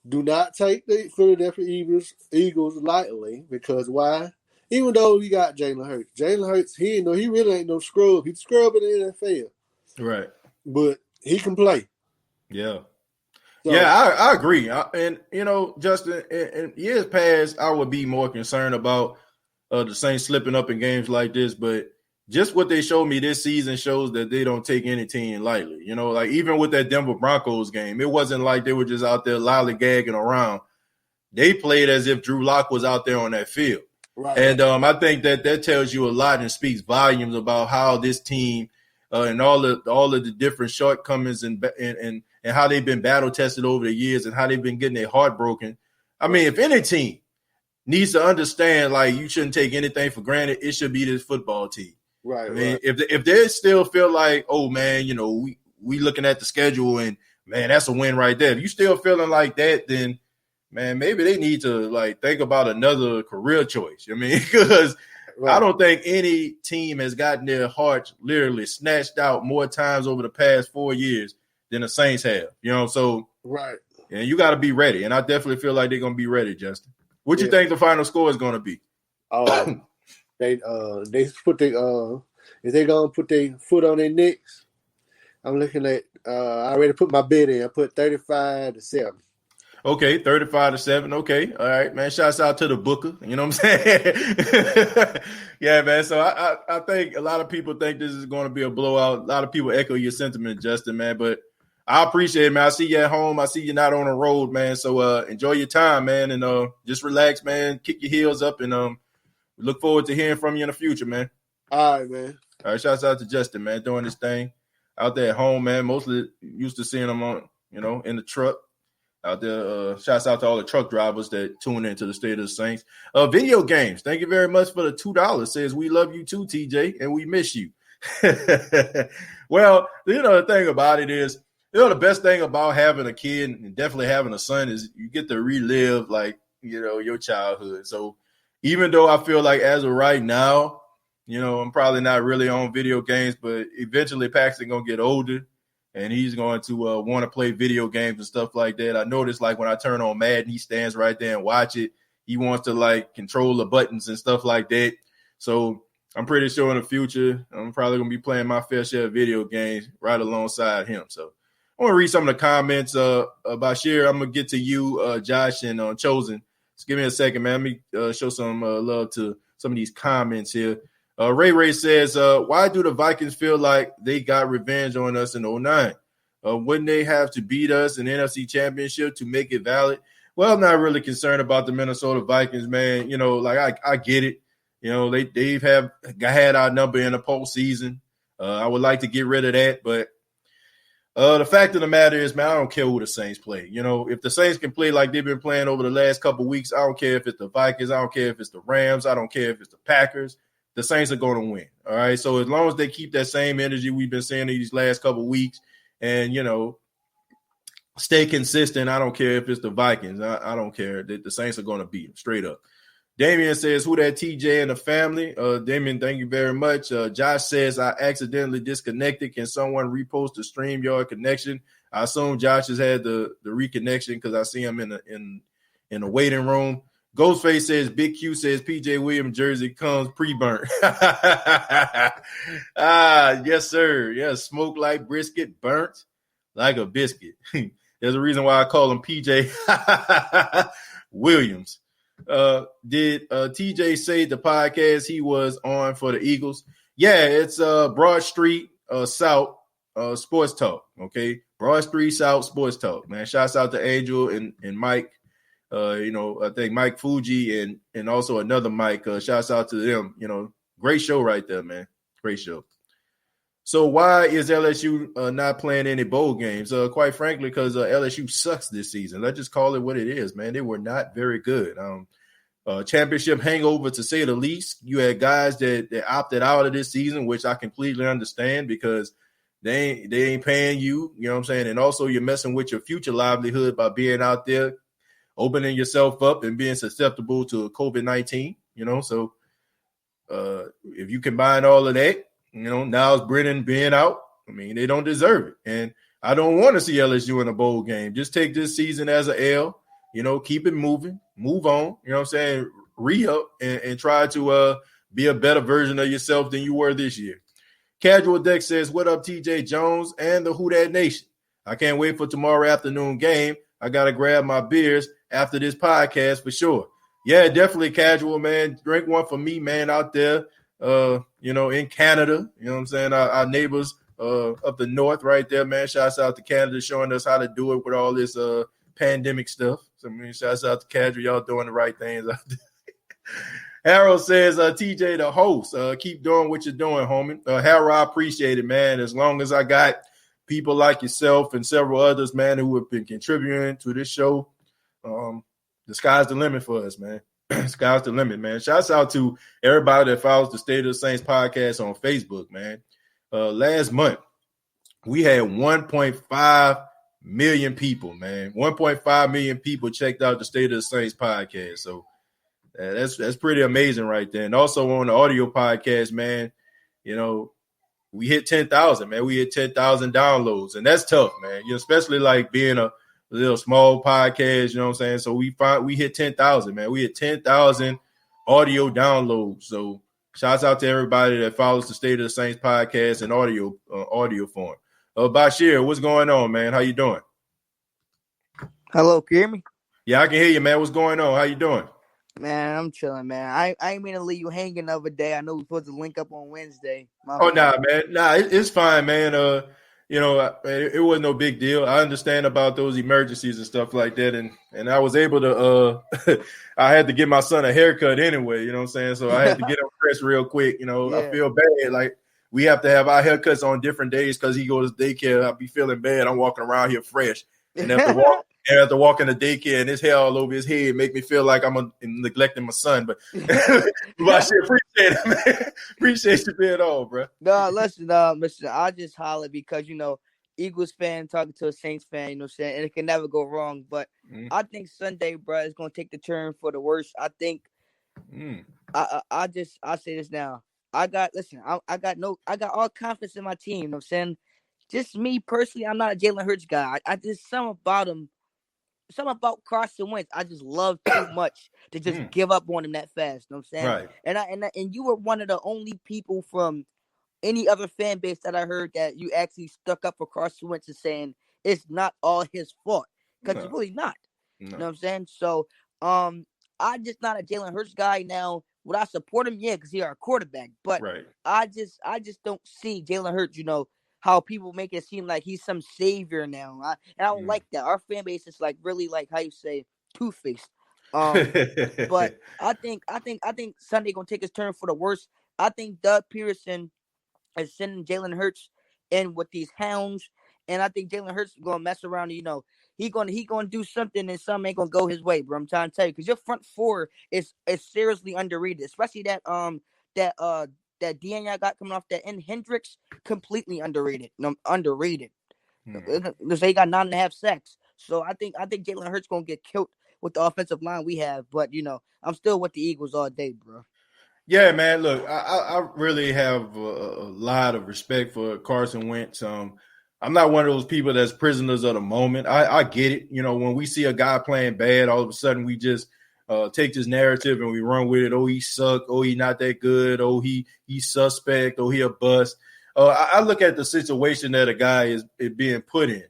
Do not take the Philadelphia Eagles lightly because why? Even though we got Jalen Hurts, he really ain't no scrub. He's a scrub in the NFL. Right. But he can play. Yeah. So, I agree. Justin, in years past, I would be more concerned about the Saints slipping up in games like this, but just what they showed me this season shows that they don't take any team lightly. Like even with that Denver Broncos game, it wasn't like they were just out there lollygagging around. They played as if Drew Lock was out there on that field. Right. And I think that tells you a lot and speaks volumes about how this team and all of the different shortcomings and how they've been battle tested over the years and how they've been getting their heart broken. I mean, if any team needs to understand, like, you shouldn't take anything for granted, it should be this football team. Right. I mean, if they still feel like, oh man, we looking at the schedule and man, that's a win right there. If you still feeling like that, then man, maybe they need to think about another career choice. I mean, because I don't think any team has gotten their hearts literally snatched out more times over the past 4 years than the Saints have. So right. And you got to be ready, and I definitely feel like they're gonna be ready, Justin. What you think the final score is gonna be? They put if they gonna put their foot on their necks, I'm looking at I already put my bid in. I put 35-7. Okay, 35-7. Okay, all right, man. Shouts out to the Booker. You know what I'm saying? Yeah, man. So I think a lot of people think this is going to be a blowout. A lot of people echo your sentiment, Justin, man. But I appreciate it, man. I see you at home. I see you not on the road, man. So enjoy your time, man, and just relax, man. Kick your heels up, and we look forward to hearing from you in the future, man. All right, man. All right, shouts out to Justin, man, doing this thing out there at home, man. Mostly used to seeing him on, in the truck out there. Shouts out to all the truck drivers that tune into the State of the Saints. Video games. Thank you very much for the $2. Says we love you too, TJ, and we miss you. Well, the thing about it is, the best thing about having a kid and definitely having a son is you get to relive, your childhood. So even though I feel like as of right now, I'm probably not really on video games, but eventually Paxton going to get older and he's going to want to play video games and stuff like that. I noticed when I turn on Madden, he stands right there and watch it. He wants to control the buttons and stuff like that. So I'm pretty sure in the future, I'm probably going to be playing my fair share of video games right alongside him. So I want to read some of the comments. Bashir, I'm going to get to you, Josh, and Chosen. Just give me a second, man. Let me show some love to some of these comments here. Ray says, why do the Vikings feel like they got revenge on us in 2009? Wouldn't they have to beat us in the NFC Championship to make it valid? Well, I'm not really concerned about the Minnesota Vikings, man. I get it. They've had our number in the postseason. I would like to get rid of that, but the fact of the matter is, man, I don't care who the Saints play. If the Saints can play like they've been playing over the last couple of weeks, I don't care if it's the Vikings. I don't care if it's the Rams. I don't care if it's the Packers. The Saints are going to win. All right. So as long as they keep that same energy we've been seeing these last couple of weeks and, stay consistent, I don't care if it's the Vikings. I don't care. The Saints are going to beat them straight up. Damian says, who that TJ and the family? Damian, thank you very much. Josh says, I accidentally disconnected. Can someone repost the StreamYard connection? I assume Josh has had the reconnection because I see him in the waiting room. Ghostface says, Big Q says, PJ Williams jersey comes pre-burnt. Yes, sir. Yes, smoked like brisket, burnt like a biscuit. There's a reason why I call him PJ Williams. Did TJ say the podcast he was on for the Eagles? Yeah, it's Broad Street South Sports Talk. Okay, Broad Street South Sports Talk. Man, shouts out to Angel and Mike. I think Mike Fuji and also another Mike. Shouts out to them. Great show right there, man. Great show. So why is LSU not playing any bowl games? Quite frankly, because LSU sucks this season. Let's just call it what it is, man. They were not very good. Championship hangover, to say the least. You had guys that opted out of this season, which I completely understand because they ain't paying you. You know what I'm saying? And also you're messing with your future livelihood by being out there, opening yourself up and being susceptible to COVID-19. So if you combine all of that, Niles Brennan being out, they don't deserve it. And I don't want to see LSU in a bowl game. Just take this season as an L, keep it moving, move on, re-up and try to be a better version of yourself than you were this year. Casual Deck says, what up, TJ Jones and the Who Dat Nation? I can't wait for tomorrow afternoon game. I got to grab my beers after this podcast for sure. Yeah, definitely Casual, man. Drink one for me, man, out there. In Canada, you know what I'm saying? Our neighbors up the north right there, man. Shouts out to Canada showing us how to do it with all this pandemic stuff. So, shouts out to Casual. Y'all doing the right things out there. Harold says, TJ, the host, keep doing what you're doing, homie. Harold, I appreciate it, man. As long as I got people like yourself and several others, man, who have been contributing to this show, the sky's the limit for us, man. Sky's the limit, man. Shouts out to everybody that follows the State of the Saints podcast on Facebook, man. Last month, we had 1.5 million people, man. 1.5 million people checked out the State of the Saints podcast. So that's pretty amazing right there. And also on the audio podcast, man, we hit 10,000, man. We hit 10,000 downloads, and that's tough, man. Especially like being a little small podcast, you know what I'm saying? So we hit 10,000, man. We hit 10,000 audio downloads. So shouts out to everybody that follows the State of the Saints podcast in audio form. Bashir, what's going on, man? How you doing? Hello, can you hear me? Yeah, I can hear you, man. What's going on? How you doing? Man, I'm chilling, man. I ain't mean to leave you hanging the other day. I know we're supposed to link up on Wednesday. Nah, man. Nah, it's fine, man. It wasn't no big deal. I understand about those emergencies and stuff like that, and I was able to. I had to get my son a haircut anyway. You know what I'm saying? So I had to get him fresh real quick. You know, I feel bad. Like we have to have our haircuts on different days because he goes to daycare. I'll be feeling bad. I'm walking around here fresh, and after walking to daycare and his hair all over his head make me feel like I'm neglecting my son. But I should appreciate it, man. Appreciate you being on, bro. No, listen, Mr. I just hollered because, Eagles fan talking to a Saints fan, you know what I'm saying? And it can never go wrong. But I think Sunday, bro, is going to take the turn for the worse. I think I say this now. I got all confidence in my team, you know what I'm saying? Just me personally, I'm not a Jalen Hurts guy. I just something about Carson Wentz, I just love too much to just give up on him that fast. You know what I'm saying? Right. And you were one of the only people from any other fan base that I heard that you actually stuck up for Carson Wentz and saying it's not all his fault. Because it's really not. No. You know what I'm saying? So I'm just not a Jalen Hurts guy now. Would I support him? Yeah, because he's our quarterback. But I just don't see Jalen Hurts, how people make it seem like he's some savior now. I don't like that. Our fan base is like really like how you say two-faced. But I think Sunday gonna take his turn for the worse. I think Doug Peterson is sending Jalen Hurts in with these hounds, and I think Jalen Hurts is gonna mess around. He gonna do something, and something ain't gonna go his way, bro. I'm trying to tell you, because your front four is seriously underrated, especially that Daniel got coming off that in Hendricks, completely underrated. Underrated. They got 9.5 sacks. So I think Jalen Hurts gonna get killed with the offensive line we have. But I'm still with the Eagles all day, bro. Yeah, man. Look, I really have a lot of respect for Carson Wentz. I'm not one of those people that's prisoners of the moment. I get it. When we see a guy playing bad, all of a sudden we just take this narrative and we run with it. Oh, he sucked. Oh, he not that good. Oh, he's suspect. Oh, he a bust. I look at the situation that a guy is being put in.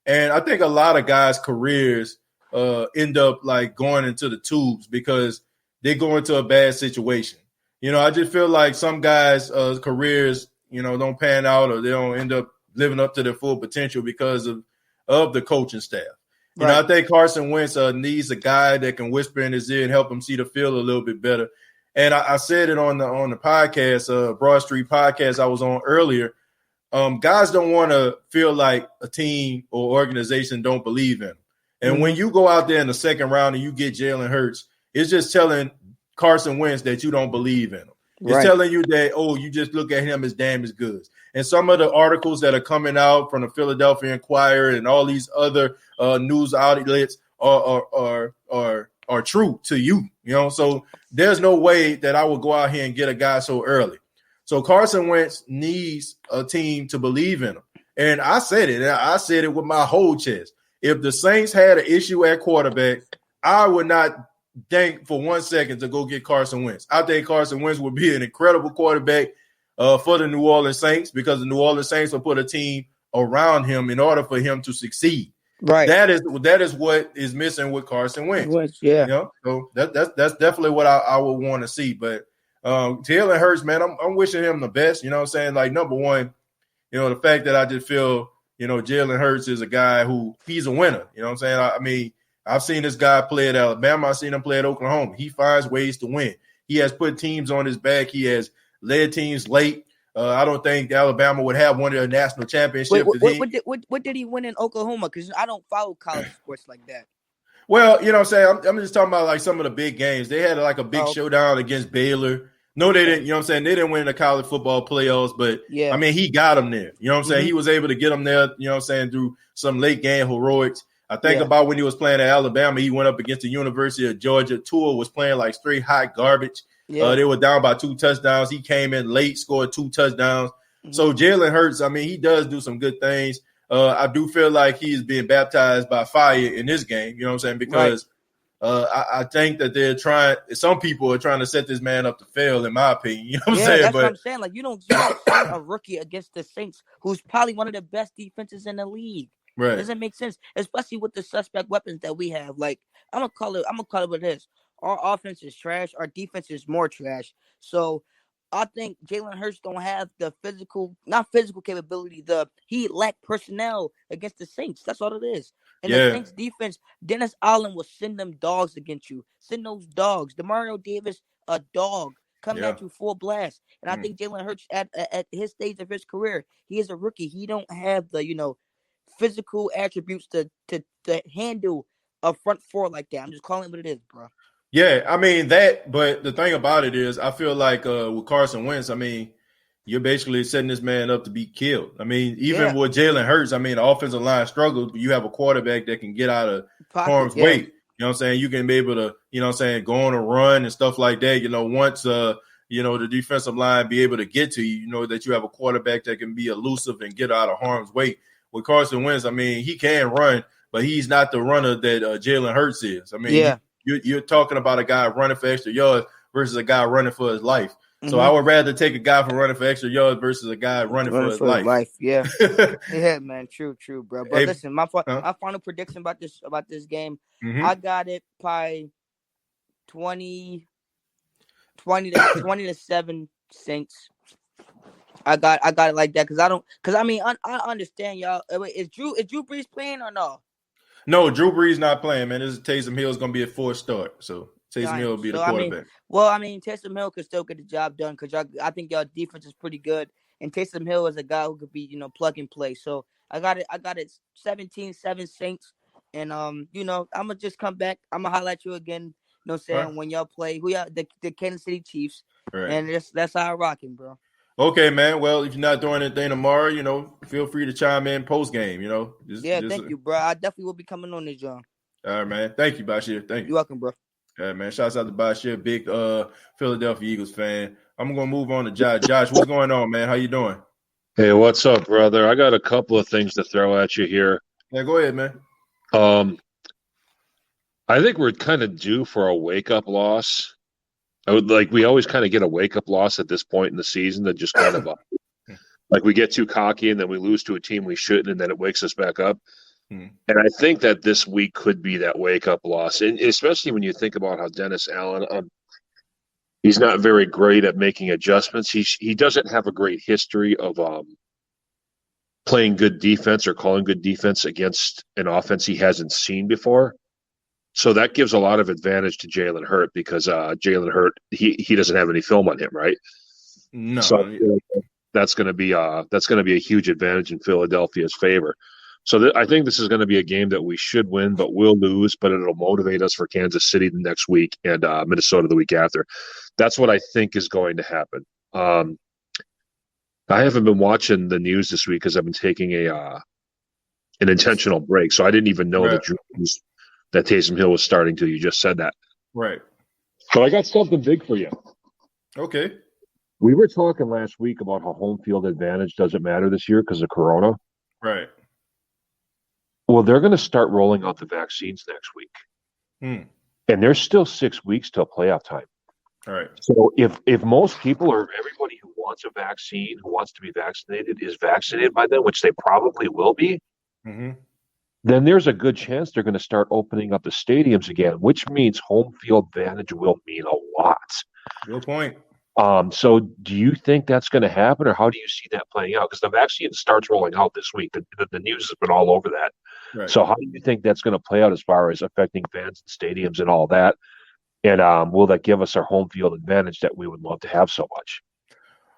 And I think a lot of guys' careers end up like going into the tubes because they go into a bad situation. I just feel like some guys' careers, don't pan out or they don't end up living up to their full potential because of the coaching staff. I think Carson Wentz needs a guy that can whisper in his ear and help him see the field a little bit better. And I said it on the podcast, Broad Street podcast I was on earlier. Guys don't want to feel like a team or organization don't believe in them. And when you go out there in the second round and you get Jalen Hurts, it's just telling Carson Wentz that you don't believe in him. It's telling you that, you just look at him as damaged goods. And some of the articles that are coming out from the Philadelphia Inquirer and all these other news outlets are true to you. So there's no way that I would go out here and get a guy so early. So Carson Wentz needs a team to believe in him. And I said it. I said it with my whole chest. If the Saints had an issue at quarterback, I would not think for 1 second to go get Carson Wentz. I think Carson Wentz would be an incredible quarterback for the New Orleans Saints because the New Orleans Saints will put a team around him in order for him to succeed. Right. That is what is missing with Carson Wentz. Yeah. So that's definitely what I would want to see. But Jalen Hurts, man, I'm wishing him the best. You know what I'm saying? Like, number one, the fact that I just feel, Jalen Hurts is a guy who he's a winner. You know what I'm saying? I mean, I've seen this guy play at Alabama. I've seen him play at Oklahoma. He finds ways to win. He has put teams on his back. He has led teams late. I don't think Alabama would have won their national championship. What did he win in Oklahoma? Because I don't follow college sports like that. Well, you know what I'm saying? I'm just talking about like some of the big games. They had like a big showdown against Baylor. No, they didn't. You know what I'm saying? They didn't win the college football playoffs, but I mean, he got them there. You know what I'm saying? He was able to get them there, you know what I'm saying, through some late game heroics. I think about when he was playing at Alabama, he went up against the University of Georgia. Tua was playing like straight hot garbage. They were down by 2 touchdowns. He came in late, scored 2 touchdowns. So Jalen Hurts, I mean, he does do some good things. I do feel like he is being baptized by fire in this game. You know what I'm saying? Because I think that some people are trying to set this man up to fail, in my opinion. You know what I'm saying? That's what I'm saying. Like, you don't see a rookie against the Saints, who's probably one of the best defenses in the league. Right. It doesn't make sense, especially with the suspect weapons that we have. Like I'm gonna call it what it is. Our offense is trash. Our defense is more trash. So I think Jalen Hurts don't have the not physical capability. He lacked personnel against the Saints. That's all it is. And the Saints defense, Dennis Allen will send them dogs against you. Send those dogs. Demario Davis, a dog coming at you full blast. And I think Jalen Hurts at his stage of his career, he is a rookie. He don't have the physical attributes to handle a front four like that. I'm just calling it what it is, bro. Yeah, I mean that, but the thing about it is, I feel like with Carson Wentz, I mean, you're basically setting this man up to be killed. I mean, even with Jalen Hurts, I mean, the offensive line struggles, but you have a quarterback that can get out of harm's way. You know what I'm saying? You can be able to, you know what I'm saying, go on a run and stuff like that. You know, once the defensive line be able to get to you, you know that you have a quarterback that can be elusive and get out of harm's way. With Carson Wentz, I mean, he can run, but he's not the runner that Jalen Hurts is. I mean, you're talking about a guy running for extra yards versus a guy running for his life. So I would rather take a guy for running for extra yards versus a guy running for his life. Yeah, yeah, man, true, bro. But listen, my final prediction about this game, I got it by 20 to 7 Saints. I got it like that because I understand y'all. Is Drew Brees playing or no? No, Drew Brees not playing, man. This is Taysom Hill is going to be a 4th start. So Taysom Hill will be the quarterback. Taysom Hill could still get the job done because I think y'all defense is pretty good. And Taysom Hill is a guy who could be, plug and play. So I got it 17-7 Saints. And, I'm going to just come back. I'm going to highlight you again, when y'all play the Kansas City Chiefs. Right. And that's how I'm rocking, bro. Okay, man. Well, if you're not doing anything tomorrow, feel free to chime in post game. Thank you, bro. I definitely will be coming on this, John. All right, man. Thank you, Bashir. Thank you. You're welcome, bro. All right, man. Shouts out to Bashir, big Philadelphia Eagles fan. I'm gonna move on to Josh. Josh, what's going on, man? How you doing? Hey, what's up, brother? I got a couple of things to throw at you here. Yeah, go ahead, man. I think we're kind of due for a wake-up loss. We always kind of get a wake-up loss at this point in the season that just kind of like we get too cocky and then we lose to a team we shouldn't and then it wakes us back up. And I think that this week could be that wake-up loss, and especially when you think about how Dennis Allen, he's not very great at making adjustments. He doesn't have a great history of playing good defense or calling good defense against an offense he hasn't seen before. So that gives a lot of advantage to Jalen Hurts because Jalen Hurts he doesn't have any film on him, right? No. So that's going to be a huge advantage in Philadelphia's favor. So I think this is going to be a game that we should win, but we'll lose. But it'll motivate us for Kansas City the next week and Minnesota the week after. That's what I think is going to happen. I haven't been watching the news this week because I've been taking an intentional break, so I didn't even know that Taysom Hill was starting to. You just said that. Right. So I got something big for you. Okay. We were talking last week about how home field advantage doesn't matter this year because of Corona. Right. Well, they're going to start rolling out the vaccines next week. And there's still 6 weeks till playoff time. All right. So if most people or everybody who wants a vaccine, who wants to be vaccinated, is vaccinated by then, which they probably will be, then there's a good chance they're going to start opening up the stadiums again, which means home field advantage will mean a lot. Good point. So do you think that's going to happen, or how do you see that playing out? Because the vaccine starts rolling out this week. The news has been all over that. Right. So how do you think that's going to play out as far as affecting fans and stadiums and all that? And will that give us our home field advantage that we would love to have so much?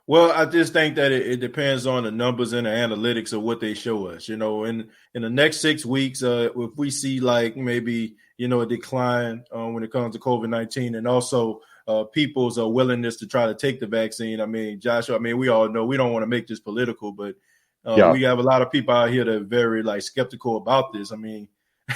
Well, I just think that it depends on the numbers and the analytics of what they show us. In the next 6 weeks, if we see like maybe, a decline when it comes to COVID-19 and also people's willingness to try to take the vaccine. I mean, Joshua, we all know we don't want to make this political, but we have a lot of people out here that are very skeptical about this. I mean,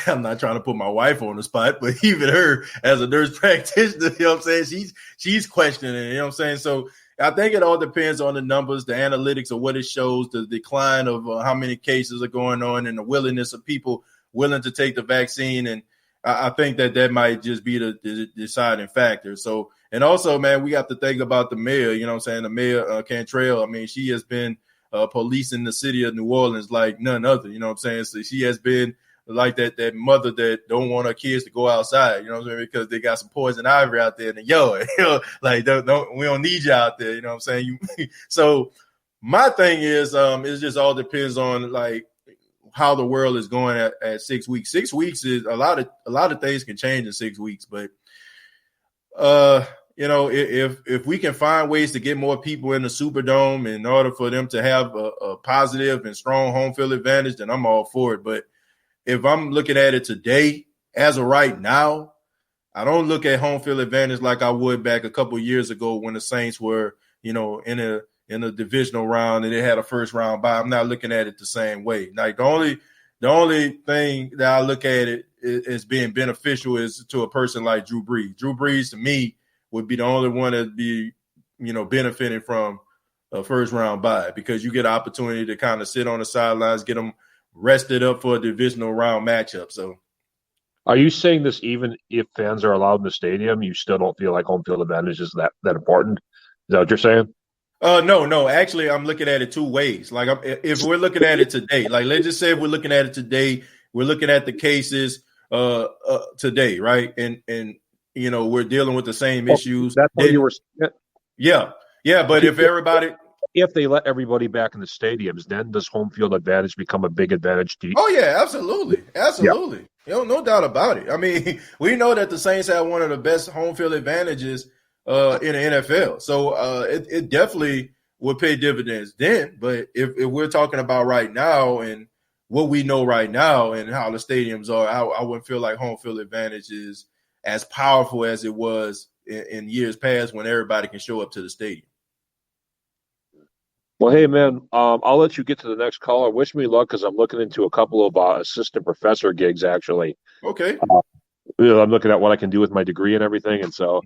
I'm not trying to put my wife on the spot, but even her as a nurse practitioner, I'm saying, she's questioning it, I'm saying? So I think it all depends on the numbers, the analytics of what it shows, the decline of how many cases are going on and the willingness of people willing to take the vaccine. And I think that might just be the deciding factor. So, and also, man, we have to think about the mayor, the mayor, Cantrell. I mean, she has been policing the city of New Orleans like none other. You know what I'm saying? So she has been like that mother that don't want her kids to go outside. You know what I'm saying? Because they got some poison ivy out there in the yard. Like we don't need you out there. You know what I'm saying? So my thing is, it just all depends on like how the world is going at 6 weeks. 6 weeks is a lot of things can change in 6 weeks, but if we can find ways to get more people in the Superdome in order for them to have a positive and strong home field advantage, then I'm all for it. But if I'm looking at it today, as of right now, I don't look at home field advantage like I would back a couple of years ago when the Saints were, in a divisional round and they had a first round bye. I'm not looking at it the same way. Like the only thing that I look at it as being beneficial is to a person like Drew Brees. Drew Brees to me would be the only one that'd be, benefiting from a first round bye because you get an opportunity to kind of sit on the sidelines, get them rested up for a divisional round matchup. So, are you saying this even if fans are allowed in the stadium, you still don't feel like home field advantage is that important? Is that what you're saying? No. Actually, I'm looking at it two ways. Like, if we're looking at it today, like let's just say if we're looking at it today, we're looking at the cases today, right? And we're dealing with the same issues. That's what you were saying. Yeah. But if they let everybody back in the stadiums, then does home field advantage become a big advantage to you? Oh yeah, absolutely. Yeah. No doubt about it. I mean, we know that the Saints have one of the best home field advantages in the NFL. So it definitely would pay dividends then. But if we're talking about right now and what we know right now and how the stadiums are, I wouldn't feel like home field advantage is as powerful as it was in years past when everybody can show up to the stadium. Well, hey, man, I'll let you get to the next caller. Wish me luck because I'm looking into a couple of assistant professor gigs, actually. Okay. I'm looking at what I can do with my degree and everything, and so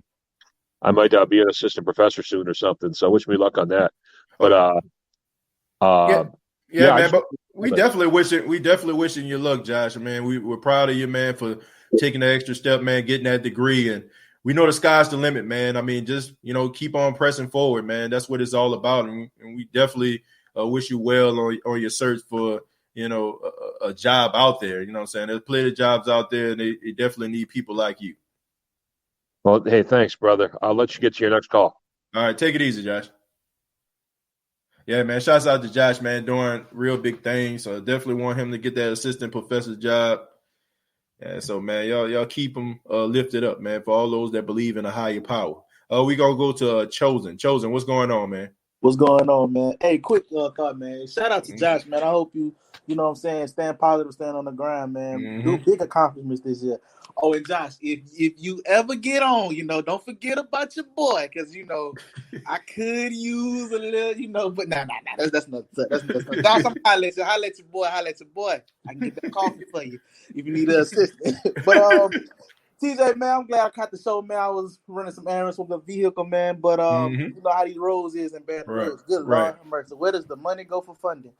I might be an assistant professor soon or something. So wish me luck on that. But man. But we definitely wishing you luck, Josh. Man, we're proud of you, man, for taking the extra step, man, getting that degree, and we know the sky's the limit, man. I mean, just keep on pressing forward, man. That's what it's all about, and we definitely wish you well on your search for a job out there. You know what I'm saying? There's plenty of jobs out there, and they definitely need people like you. Well, hey, thanks, brother. I'll let you get to your next call. All right, take it easy, Josh. Yeah, man. Shouts out to Josh, man, doing real big things. So I definitely want him to get that assistant professor job. Yeah, so man, y'all keep him lifted up, man, for all those that believe in a higher power. We gonna go to Chosen. Chosen, what's going on, man? What's going on, man? Hey, quick thought, man. Shout out to Josh, man. I hope you know what I'm saying, stand positive, stand on the grind, man. Do big accomplishments this year. Oh, and Josh, if you ever get on, don't forget about your boy, because I could use a little, but nah. That's not. Josh, I'm holla at your boy. I can get that coffee for you if you need an assistant. But TJ, man, I'm glad I caught the show, man. I was running some errands with the vehicle, man. But you know how these roads is in Baton Rouge. Good Lord have mercy. Where does the money go for funding?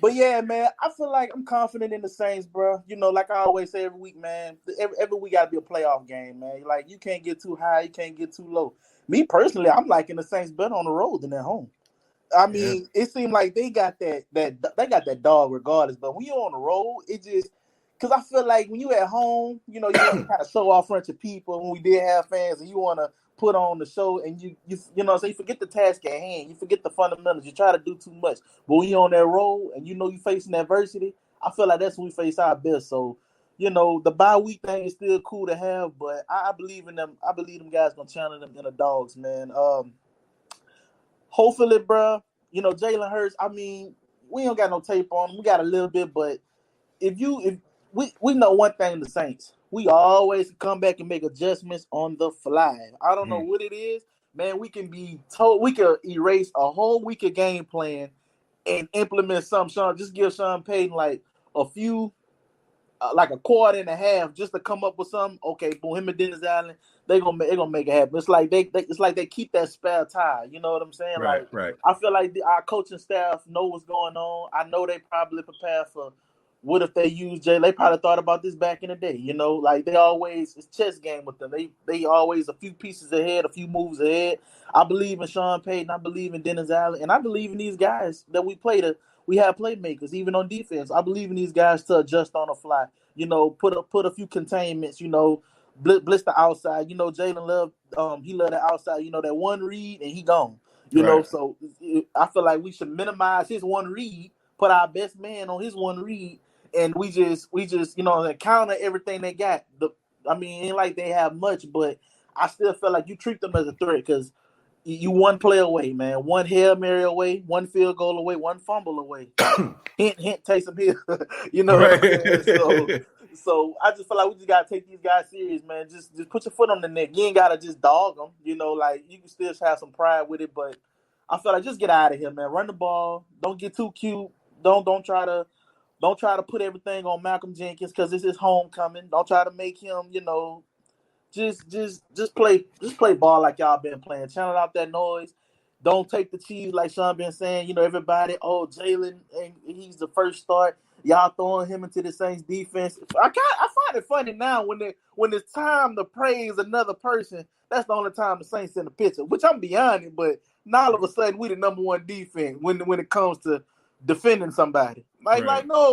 But yeah, man, I feel like I'm confident in the Saints, bro. Like I always say every week, man. Every week got to be a playoff game, man. Like you can't get too high, you can't get too low. Me personally, I'm liking the Saints better on the road than at home. I mean, It seemed like they got that dog regardless. But when you're on the road, it just. Because I feel like when you at home, you want to kind of show off front of people when we did have fans and you want to put on the show and you so you forget the task at hand. You forget the fundamentals. You try to do too much. But when you're on that road and you're facing adversity, I feel like that's when we face our best. So, the bye week thing is still cool to have, but I believe in them. I believe them guys going to challenge them in the dogs, man. Hopefully, bro, Jalen Hurts, I mean, we don't got no tape on him. We got a little bit, but we know one thing, the Saints. We always come back and make adjustments on the fly. I don't know what it is. Man, we can be told we can erase a whole week of game plan and implement something. Just give Sean Payton like a few, like a quarter and a half just to come up with something. Okay, boom, him and Dennis Allen, they're gonna make it happen. It's like they keep that spare tire. You know what I'm saying? Right. I feel like our coaching staff know what's going on. I know they probably prepare for What if they use Jay? They probably thought about this back in the day, like they always, it's chess game with them. They always a few pieces ahead, a few moves ahead. I believe in Sean Payton. I believe in Dennis Allen, and I believe in these guys that we have playmakers, even on defense. I believe in these guys to adjust on the fly. Put a few containments. Blitz the outside. Jalen Love, he love the outside. that one read and he gone. So I feel like we should minimize his one read, put our best man on his one read, and we just counter everything they got. It ain't like they have much, but I still feel like you treat them as a threat because you one play away, man. One Hail Mary away, one field goal away, one fumble away. hint, Taysom Hill. Right. So I just feel like we just gotta take these guys serious, man. Just put your foot on the neck. You ain't gotta just dog them. You can still have some pride with it, but I feel like just get out of here, man. Run the ball. Don't get too cute. Don't try to put everything on Malcolm Jenkins because this is homecoming. Don't try to make him, just play ball like y'all been playing. Channel out that noise. Don't take the cheese like Sean been saying. Everybody, Jalen, he's the first start. Y'all throwing him into the Saints defense. I find it funny now when it's time to praise another person. That's the only time the Saints in the picture, which I'm beyond it. But now all of a sudden we the number one defense when it comes to defending somebody. Remember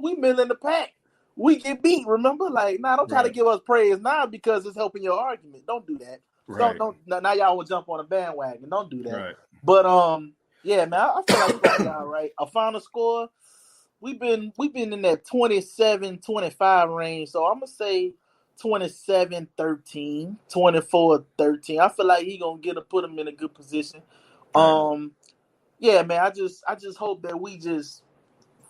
we middle in the pack. We get beat. Remember, don't try to give us praise now because it's helping your argument. Don't do that. Right. Don't now y'all will jump on a bandwagon. Don't do that. Right. But yeah, man, I feel like we got y'all right. A final score. We've been in that 27-25 range. So I'm gonna say 27-13, 24-13. I feel like he gonna put him in a good position. Right. Yeah, man. I just hope that we just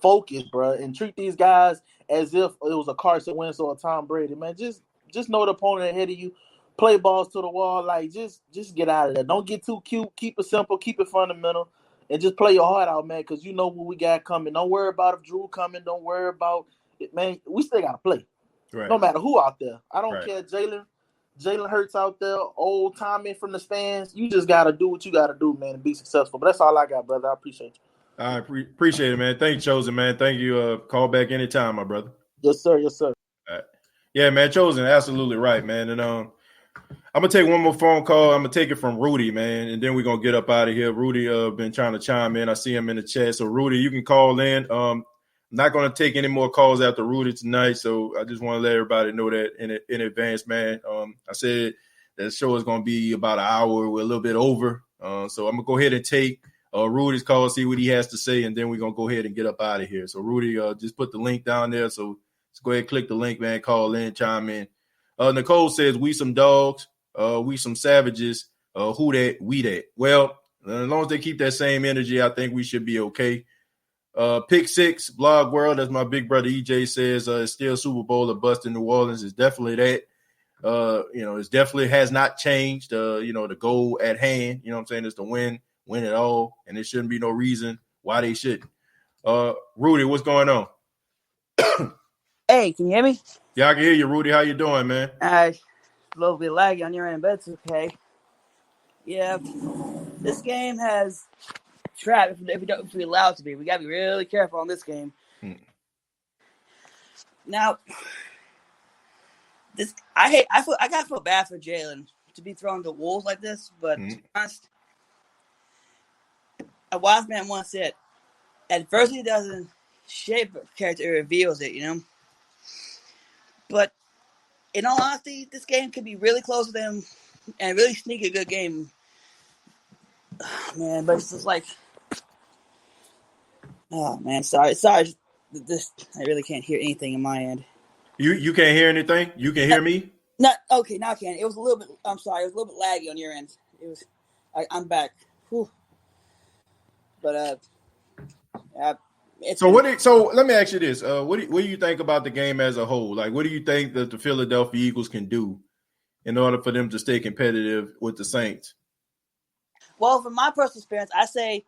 focus, bro, and treat these guys as if it was a Carson Wentz or a Tom Brady, man. Just know the opponent ahead of you. Play balls to the wall. Just get out of there. Don't get too cute. Keep it simple. Keep it fundamental. And just play your heart out, man, because you know what we got coming. Don't worry about if Drew coming. Don't worry about it, man. We still got to play. Right. No matter who out there. I don't care. Jalen Hurts out there, old Tommy from the stands. You just got to do what you got to do, man, and be successful. But that's all I got, brother. I appreciate you. I appreciate it, man. Thank you, Chosen, man. Thank you. Call back anytime, my brother. Yes, sir. Yes, sir. All right. Yeah, man. Chosen, absolutely right, man. And I'm gonna take one more phone call. I'm gonna take it from Rudy, man, and then we're gonna get up out of here. Rudy been trying to chime in. I see him in the chat. So Rudy, you can call in. I'm not gonna take any more calls after Rudy tonight. So I just want to let everybody know that in advance, man. I said that the show is gonna be about an hour. We're a little bit over. So I'm gonna go ahead and take Rudy's call, see what he has to say, and then we're gonna go ahead and get up out of here. So Rudy, just put the link down there. So let's go ahead and click the link, man. Call in, chime in. Nicole says, we some dogs, we some savages, who that, we that. Well, as long as they keep that same energy, I think we should be okay. Pick Six, Blog World, as my big brother EJ says, it's still Super Bowl or bust in New Orleans. It's definitely that. It's definitely has not changed, the goal at hand, you know what I'm saying, is to win it all, and there shouldn't be no reason why they shouldn't. Rudy, what's going on? Hey, can you hear me? Yeah, I can hear you, Rudy. How you doing, man? A little bit laggy on your end, but it's okay. Yeah, this game has trap if we allow it to be. We gotta be really careful on this game. Now, I gotta feel bad for Jalen to be thrown to wolves like this, but to be honest, a wise man once said, adversity doesn't shape a character, it reveals it, But in all honesty, this game could be really close to them and really sneak a good game. Oh, man, but it's just like, oh man, sorry. This I really can't hear anything in my end. You can't hear anything? You can hear me? No, okay, now I can. It was a little bit. I'm sorry, it was a little bit laggy on your end. It was. I'm back. Whew. But So let me ask you this: what do you think about the game as a whole? Like, what do you think that the Philadelphia Eagles can do in order for them to stay competitive with the Saints? Well, from my personal experience, I say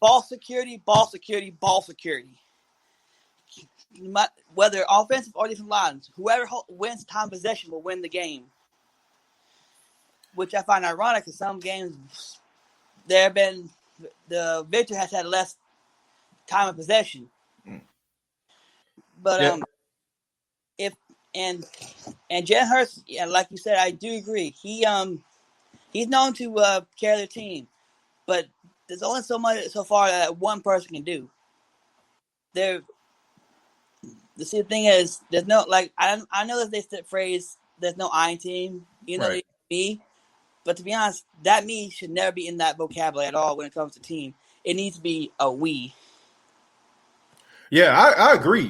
ball security, ball security, ball security. Whether offensive or defensive lines, whoever wins time possession will win the game. Which I find ironic in some games. The victor has had less time of possession. But if and Jalen Hurts, yeah, like you said, I do agree. He's known to carry their team, but there's only so far that one person can do. The thing is, there's no I know that they said phrase there's no I team, right. Me, but to be honest, that me should never be in that vocabulary at all when it comes to team. It needs to be a we. Yeah, I agree,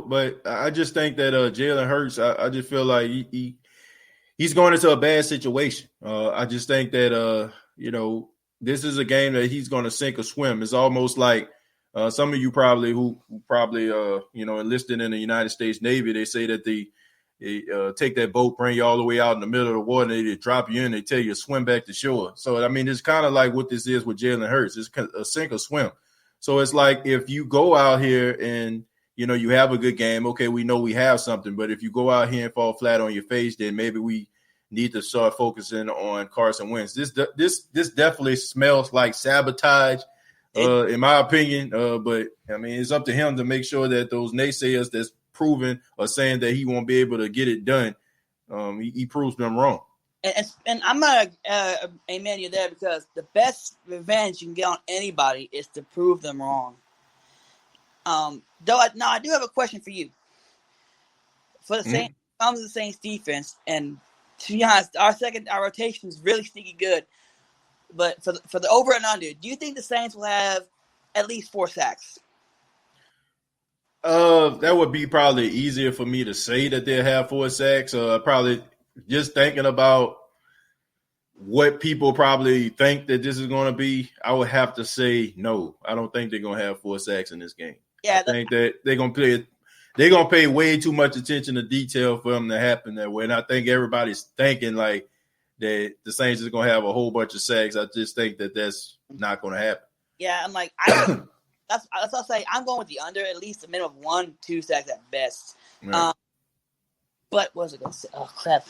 but I just think that Jalen Hurts, I just feel like he's going into a bad situation. I just think that, this is a game that he's going to sink or swim. It's almost like some of you probably who enlisted in the United States Navy, they say that they take that boat, bring you all the way out in the middle of the water, and they drop you in, they tell you to swim back to shore. So, I mean, it's kind of like what this is with Jalen Hurts. It's a sink or swim. So it's like if you go out here and, you have a good game, okay, we know we have something. But if you go out here and fall flat on your face, then maybe we need to start focusing on Carson Wentz. This definitely smells like sabotage, in my opinion. But, I mean, it's up to him to make sure that those naysayers that's proven or saying that he won't be able to get it done, he proves them wrong. And I'm not amen you there, because the best revenge you can get on anybody is to prove them wrong. Though I do have a question for you. For the Saints, comes the Saints defense, and to be honest, our rotation is really sneaky good. But for the over and under, do you think the Saints will have at least 4 sacks? That would be probably easier for me to say that they'll have 4 sacks. Probably just thinking about what people probably think that this is going to be, I would have to say no. I don't think they're going to have 4 sacks in this game. Yeah, I think that they're going to pay way too much attention to detail for them to happen that way. And I think everybody's thinking like that the Saints is going to have a whole bunch of sacks. I just think that that's not going to happen. Yeah, I'm like, that's what I'll say. I'm going with the under, at least a minimum of 1-2 sacks at best. Right. But what was I going to say? Oh, crap.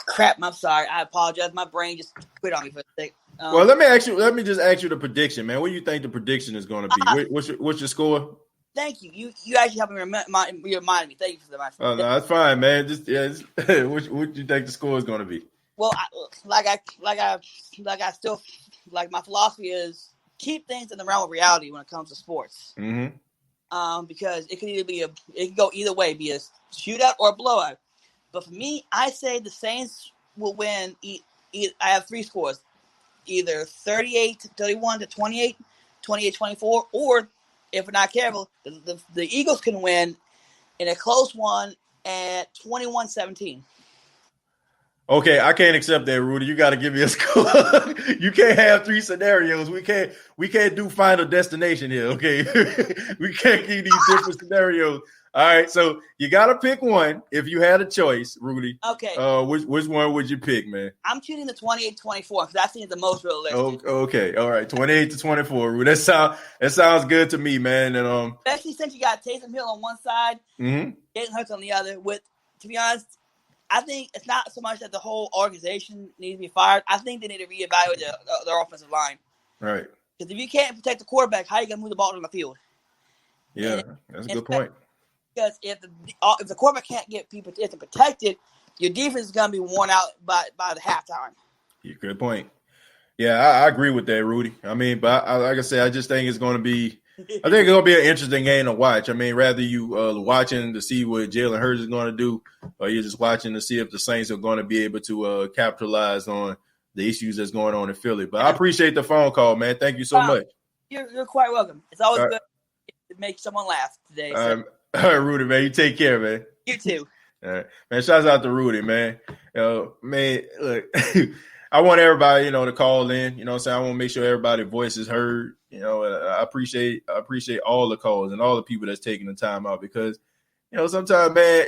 Crap. I'm sorry. I apologize. My brain just quit on me for a sec. Well, let me just ask you the prediction, man. What do you think the prediction is going to be? What's your score? Thank you. You actually helped me remind me. Thank you for that. Oh, no, that's fine, man. What do you think the score is going to be? Well, my philosophy is keep things in the realm of reality when it comes to sports. Mm-hmm. Because it can go either way, be a shootout or a blowout. But for me, I say the Saints will win. I have 3 scores, either 38-31 to 28, 28-24, or if we're not careful, the Eagles can win in a close one at 21-17. Okay, I can't accept that, Rudy. You got to give me a score. You can't have 3 scenarios. We can't do Final Destination here. Okay, we can't keep these different scenarios. All right, so you got to pick one. If you had a choice, Rudy. Okay. Which one would you pick, man? I'm choosing the 28-24 because that seems the most realistic. Okay. All right. 28-24, Rudy. That sounds good to me, man. And especially since you got Taysom Hill on one side, Jalen Hurts on the other. To be honest, I think it's not so much that the whole organization needs to be fired. I think they need to reevaluate their offensive line. Right. Because if you can't protect the quarterback, how are you going to move the ball on the field? Yeah, that's a good point. Because if the quarterback can't get people protected, your defense is going to be worn out by the halftime. Yeah, good point. Yeah, I agree with that, Rudy. I mean, but like I said, I just think it's going to be – I think it's going to be an interesting game to watch. I mean, rather you watching to see what Jalen Hurts is going to do, or you're just watching to see if the Saints are going to be able to capitalize on the issues that's going on in Philly. But I appreciate the phone call, man. Thank you so much. You're quite welcome. It's always good to make someone laugh today. So. All right, Rudy, man. You take care, man. You too. All right. Man, shouts out to Rudy, man. Man, look, I want everybody, to call in. You know what I'm saying? I want to make sure everybody's voice is heard. I appreciate all the calls and all the people that's taking the time out because, sometimes, man,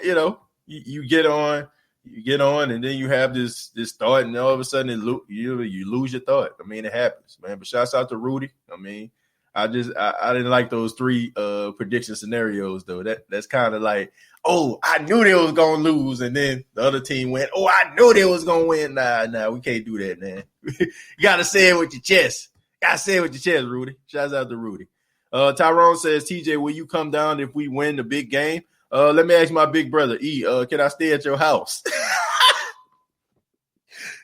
you get on, and then you have this thought, and all of a sudden you lose your thought. I mean, it happens, man. But shouts out to Rudy. I mean, I didn't like those 3 prediction scenarios though. That's kind of like, oh, I knew they was gonna lose, and then the other team went, oh, I knew they was gonna win. Nah, we can't do that, man. You gotta say it with your chest. I say it with your chest, Rudy. Shouts out to Rudy. Tyrone says, TJ, will you come down if we win the big game? Let me ask my big brother, E, can I stay at your house?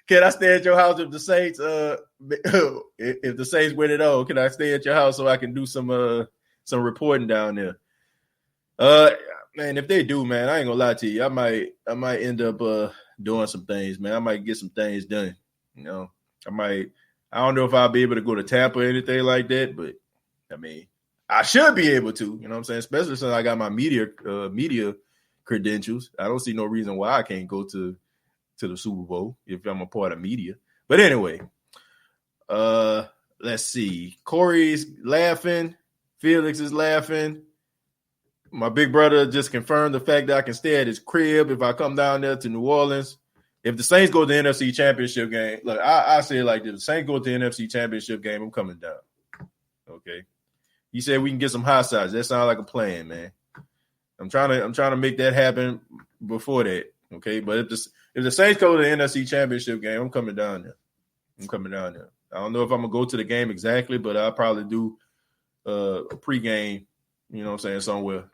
Can I stay at your house if the Saints if the Saints win it all? Can I stay at your house so I can do some reporting down there? Man, if they do, man, I ain't gonna lie to you. I might end up doing some things, man. I might get some things done. You know, I don't know if I'll be able to go to Tampa or anything like that, but I mean, I should be able to, you know what I'm saying? Especially since I got my media credentials. I don't see no reason why I can't go to the Super Bowl if I'm a part of media. But anyway, let's see. Corey's laughing. Felix is laughing. My big brother just confirmed the fact that I can stay at his crib if I come down there to New Orleans. If the Saints go to the NFC Championship game, look, I say it like this. The Saints go to the NFC Championship game, I'm coming down. Okay. He said we can get some hot sides. That sounds like a plan, man. I'm trying to make that happen before that. Okay. But if the Saints go to the NFC Championship game, I'm coming down there. I don't know if I'm gonna go to the game exactly, but I'll probably do a pregame, you know what I'm saying, somewhere.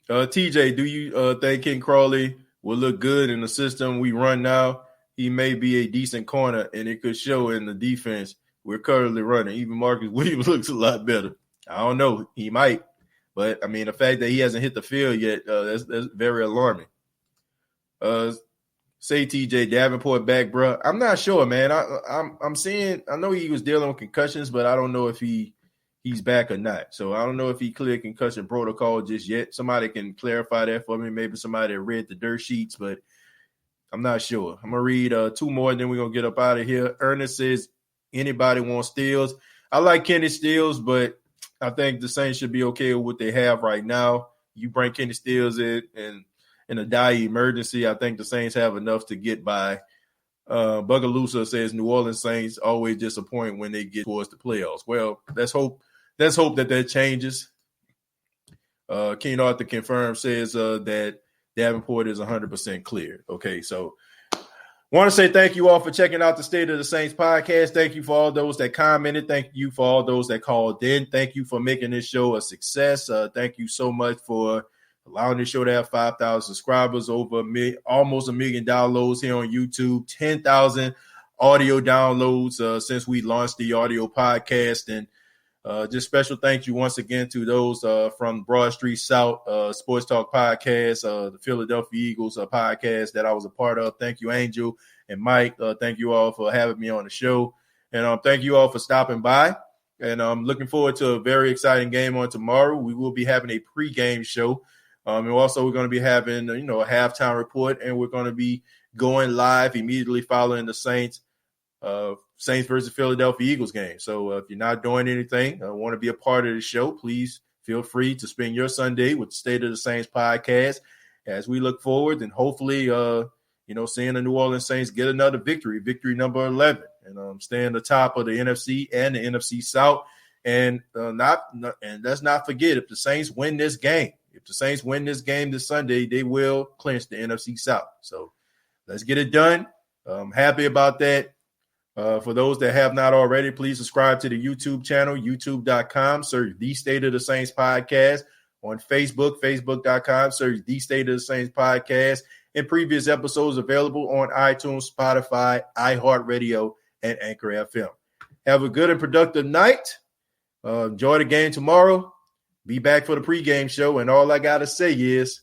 TJ, do you think Ken Crawley will look good in the system we run now? He may be a decent corner, and it could show in the defense we're currently running. Even Marcus Williams looks a lot better. I don't know. He might. But, I mean, the fact that he hasn't hit the field yet, that's very alarming. Say TJ Davenport back, bro. I'm not sure, man. I'm seeing – I know he was dealing with concussions, but I don't know if he's back or not. So I don't know if he cleared concussion protocol just yet. Somebody can clarify that for me. Maybe somebody read the dirt sheets, but I'm not sure. I'm going to read two more, and then we're going to get up out of here. Ernest says, anybody want Stills? I like Kenny Stills, but I think the Saints should be okay with what they have right now. You bring Kenny Stills in a dire emergency, I think the Saints have enough to get by. Bugalusa says New Orleans Saints always disappoint when they get towards the playoffs. Well, let's hope that changes. King Arthur confirmed says that Davenport is 100% cleared. Okay, so want to say thank you all for checking out the State of the Saints podcast. Thank you for all those that commented. Thank you for all those that called in. Thank you for making this show a success. Thank you so much for allowing this show to have 5,000 subscribers, over almost 1 million downloads here on YouTube, 10,000 audio downloads since we launched the audio podcast. And just special thank you once again to those from Broad Street South Sports Talk Podcast, the Philadelphia Eagles podcast that I was a part of. Thank you, Angel and Mike. Thank you all for having me on the show. And thank you all for stopping by. And I'm looking forward to a very exciting game on tomorrow. We will be having a pregame show. And also we're going to be having, a halftime report, and we're going to be going live immediately following the Saints versus Philadelphia Eagles game. So if you're not doing anything, want to be a part of the show, please feel free to spend your Sunday with the State of the Saints podcast as we look forward and hopefully, seeing the New Orleans Saints get another victory number 11, and stay on the top of the NFC and the NFC South. And let's not forget, if the Saints win this game, this Sunday, they will clinch the NFC South. So let's get it done. I'm happy about that. For those that have not already, please subscribe to the YouTube channel, youtube.com, search The State of the Saints Podcast. On Facebook, facebook.com, search The State of the Saints Podcast. And previous episodes available on iTunes, Spotify, iHeartRadio, and Anchor FM. Have a good and productive night. Enjoy the game tomorrow. Be back for the pregame show. And all I got to say is,